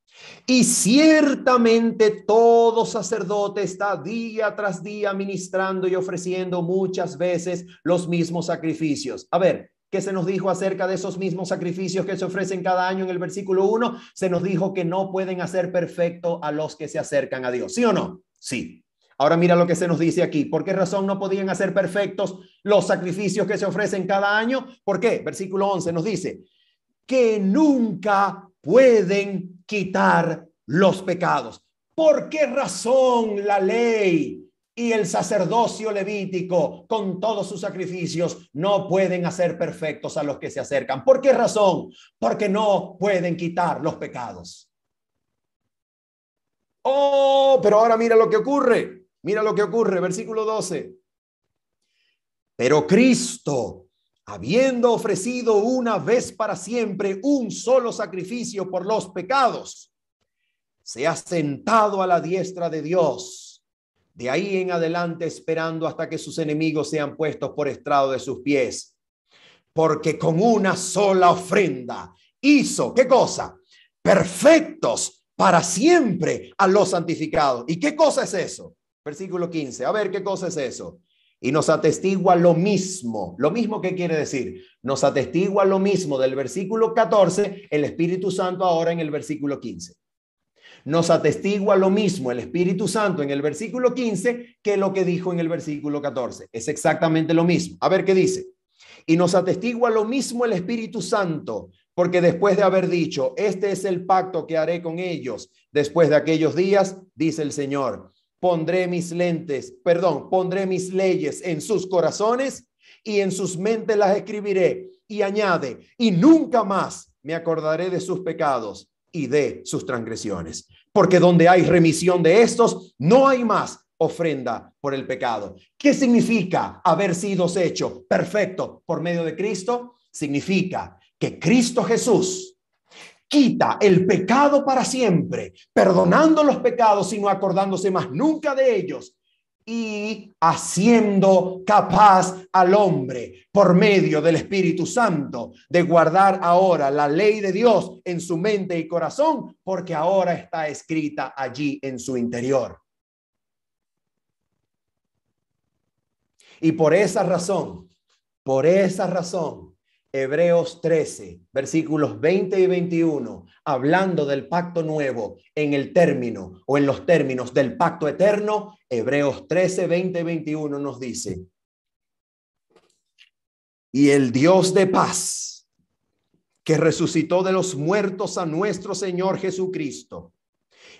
Y ciertamente todo sacerdote está día tras día ministrando y ofreciendo muchas veces los mismos sacrificios. A ver, ¿qué se nos dijo acerca de esos mismos sacrificios que se ofrecen cada año en el versículo 1? Se nos dijo que no pueden hacer perfecto a los que se acercan a Dios. ¿Sí o no? Sí. Ahora mira lo que se nos dice aquí. ¿Por qué razón no podían hacer perfectos los sacrificios que se ofrecen cada año? ¿Por qué? Versículo 11 nos dice que nunca pueden quitar los pecados. ¿Por qué razón la ley y el sacerdocio levítico con todos sus sacrificios no pueden hacer perfectos a los que se acercan? ¿Por qué razón? Porque no pueden quitar los pecados. Oh, pero ahora mira lo que ocurre. Mira lo que ocurre, versículo 12. Pero Cristo, habiendo ofrecido una vez para siempre un solo sacrificio por los pecados, se ha sentado a la diestra de Dios. De ahí en adelante esperando hasta que sus enemigos sean puestos por estrado de sus pies. Porque con una sola ofrenda hizo, ¿qué cosa? Perfectos para siempre a los santificados. ¿Y qué cosa es eso? Versículo 15. A ver, ¿qué cosa es eso? Y nos atestigua lo mismo. ¿Lo mismo qué quiere decir? Nos atestigua lo mismo del versículo 14, el Espíritu Santo ahora en el versículo 15. Nos atestigua lo mismo el Espíritu Santo en el versículo 15 que lo que dijo en el versículo 14. Es exactamente lo mismo. A ver qué dice. Y nos atestigua lo mismo el Espíritu Santo, porque después de haber dicho, este es el pacto que haré con ellos después de aquellos días, dice el Señor, pondré mis leyes en sus corazones y en sus mentes las escribiré. Y añade, y nunca más me acordaré de sus pecados y de sus transgresiones. Porque donde hay remisión de estos, no hay más ofrenda por el pecado. ¿Qué significa haber sido hecho perfecto por medio de Cristo? Significa que Cristo Jesús quita el pecado para siempre, perdonando los pecados y no acordándose más nunca de ellos, y haciendo capaz al hombre por medio del Espíritu Santo de guardar ahora la ley de Dios en su mente y corazón, porque ahora está escrita allí en su interior. Y por esa razón, Hebreos 13, versículos 20 y 21, hablando del pacto nuevo en el término o en los términos del pacto eterno, Hebreos 13, 20 y 21 nos dice, y el Dios de paz, que resucitó de los muertos a nuestro Señor Jesucristo,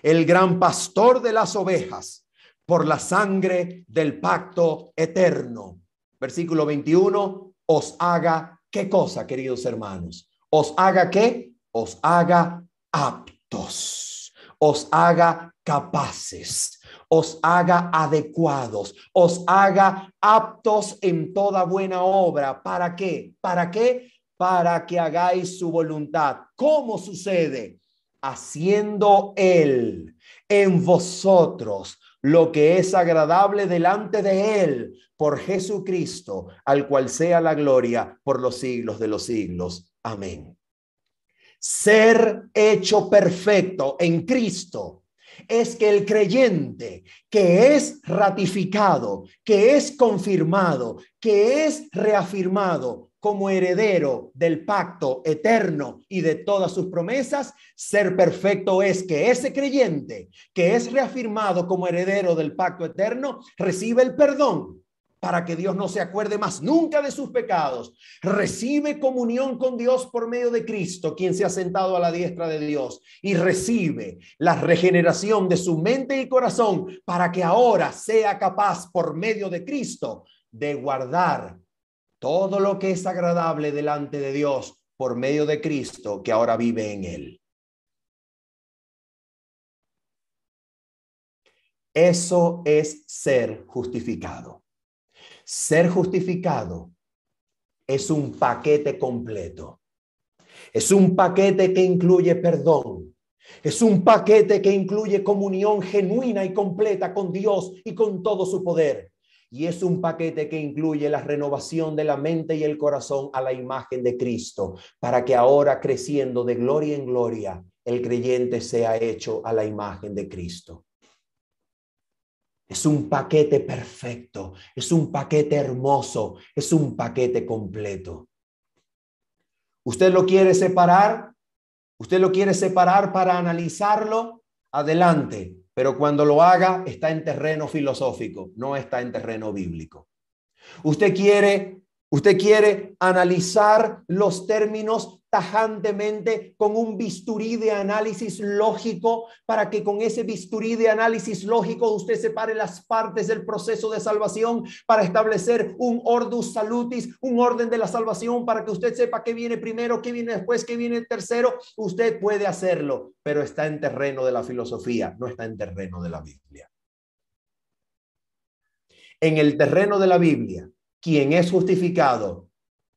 el gran pastor de las ovejas, por la sangre del pacto eterno. Versículo 21, os haga ¿qué cosa, queridos hermanos? ¿Os haga qué? Os haga aptos, os haga capaces, os haga adecuados, os haga aptos en toda buena obra. ¿Para qué? ¿Para qué? Para que hagáis su voluntad. ¿Cómo sucede? Haciendo Él en vosotros lo que es agradable delante de Él, por Jesucristo, al cual sea la gloria por los siglos de los siglos. Amén. Ser hecho perfecto en Cristo es que el creyente que es ratificado, que es confirmado, que es reafirmado como heredero del pacto eterno y de todas sus promesas, ser perfecto es que ese creyente que es reafirmado como heredero del pacto eterno recibe el perdón para que Dios no se acuerde más nunca de sus pecados, recibe comunión con Dios por medio de Cristo, quien se ha sentado a la diestra de Dios, y recibe la regeneración de su mente y corazón para que ahora sea capaz por medio de Cristo de guardar todo lo que es agradable delante de Dios por medio de Cristo que ahora vive en él. Eso es ser justificado. Ser justificado es un paquete completo. Es un paquete que incluye perdón. Es un paquete que incluye comunión genuina y completa con Dios y con todo su poder. Y es un paquete que incluye la renovación de la mente y el corazón a la imagen de Cristo, para que ahora, creciendo de gloria en gloria, el creyente sea hecho a la imagen de Cristo. Es un paquete perfecto, es un paquete hermoso, es un paquete completo. ¿Usted lo quiere separar? ¿Usted lo quiere separar para analizarlo? Adelante. pero cuando lo haga está en terreno filosófico, no está en terreno bíblico. Usted quiere analizar los términos tajantemente con un bisturí de análisis lógico para que con ese bisturí de análisis lógico usted separe las partes del proceso de salvación para establecer un ordus salutis, un orden de la salvación para que usted sepa qué viene primero, qué viene después, qué viene tercero. Usted puede hacerlo, pero está en terreno de la filosofía, no está en terreno de la Biblia. En el terreno de la Biblia, quien es justificado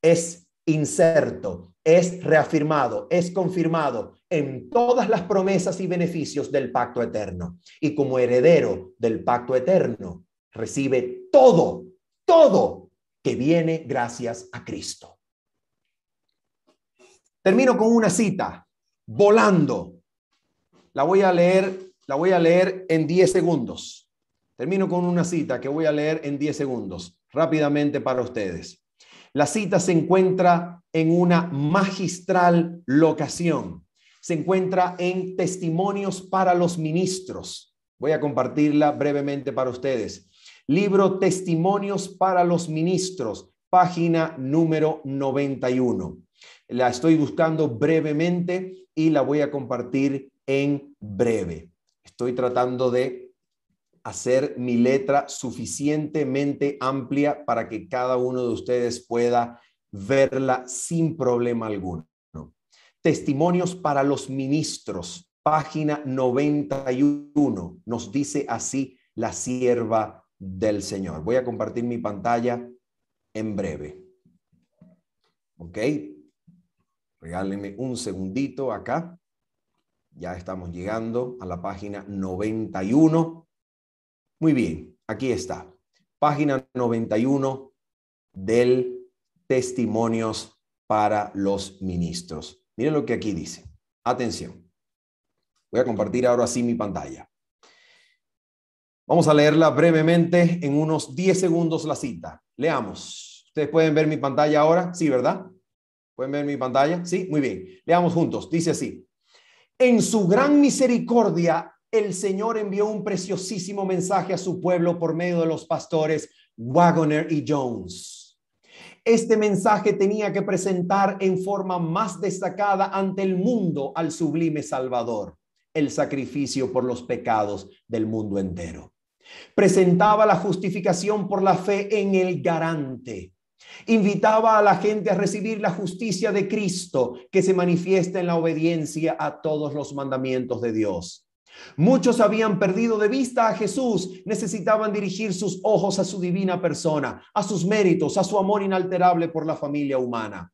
es inserto, es reafirmado, es confirmado en todas las promesas y beneficios del pacto eterno. Y como heredero del pacto eterno, recibe todo que viene gracias a Cristo. Termino con una cita, volando. La voy a leer en 10 segundos. Termino con una cita que voy a leer en 10 segundos, rápidamente para ustedes. La cita se encuentra en una magistral locación. Se encuentra en Testimonios para los Ministros. Voy a compartirla brevemente para ustedes. Libro Testimonios para los Ministros, página número 91. La estoy buscando brevemente y la voy a compartir en breve. Estoy tratando de hacer mi letra suficientemente amplia para que cada uno de ustedes pueda verla sin problema alguno. Testimonios para los Ministros, página 91, nos dice así la sierva del Señor. Voy a compartir mi pantalla en breve. ¿Ok? Regálenme un segundito acá. Ya estamos llegando a la página 91. Muy bien, aquí está. Página 91 del Testimonios para los Ministros. Miren lo que aquí dice. Atención. Voy a compartir ahora sí mi pantalla. Vamos a leerla brevemente en unos 10 segundos la cita. Leamos. ¿Ustedes pueden ver mi pantalla ahora? Sí, ¿verdad? ¿Pueden ver mi pantalla? Sí, muy bien. Leamos juntos. Dice así. En su gran misericordia, el Señor envió un preciosísimo mensaje a su pueblo por medio de los pastores Waggoner y Jones. Este mensaje tenía que presentar en forma más destacada ante el mundo al sublime Salvador, el sacrificio por los pecados del mundo entero. Presentaba la justificación por la fe en el garante. Invitaba a la gente a recibir la justicia de Cristo que se manifiesta en la obediencia a todos los mandamientos de Dios. Muchos habían perdido de vista a Jesús, necesitaban dirigir sus ojos a su divina persona, a sus méritos, a su amor inalterable por la familia humana.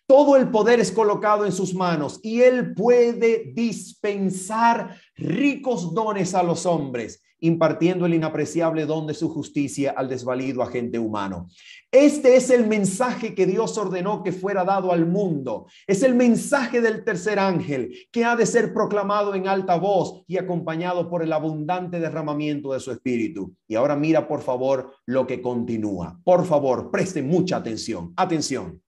Todo el poder es colocado en sus manos y Él puede dispensar ricos dones a los hombres, impartiendo el inapreciable don de su justicia al desvalido agente humano. Este es el mensaje que Dios ordenó que fuera dado al mundo. Es el mensaje del tercer ángel que ha de ser proclamado en alta voz y acompañado por el abundante derramamiento de su espíritu. Y ahora mira, por favor, lo que continúa. Por favor, presten mucha atención. Atención.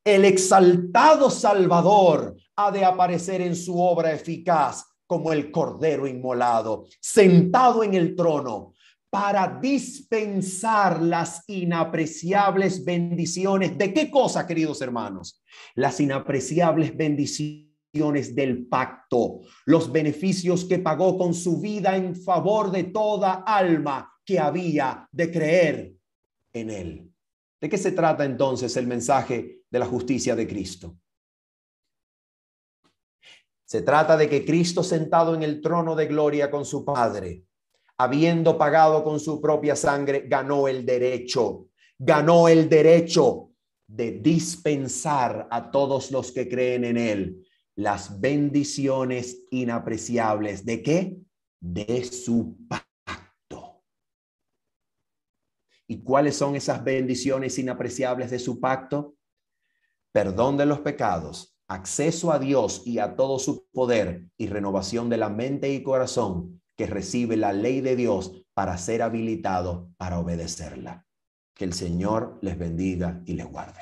El exaltado Salvador ha de aparecer en su obra eficaz como el Cordero inmolado, sentado en el trono, para dispensar las inapreciables bendiciones. ¿De qué cosa, queridos hermanos? Las inapreciables bendiciones del pacto, los beneficios que pagó con su vida en favor de toda alma que había de creer en él. ¿De qué se trata entonces el mensaje de la justicia de Cristo? Se trata de que Cristo, sentado en el trono de gloria con su Padre, habiendo pagado con su propia sangre, ganó el derecho de dispensar a todos los que creen en él las bendiciones inapreciables. ¿De qué? De su pacto. ¿Y cuáles son esas bendiciones inapreciables de su pacto? Perdón de los pecados, acceso a Dios y a todo su poder y renovación de la mente y corazón que recibe la ley de Dios para ser habilitado para obedecerla. Que el Señor les bendiga y les guarde.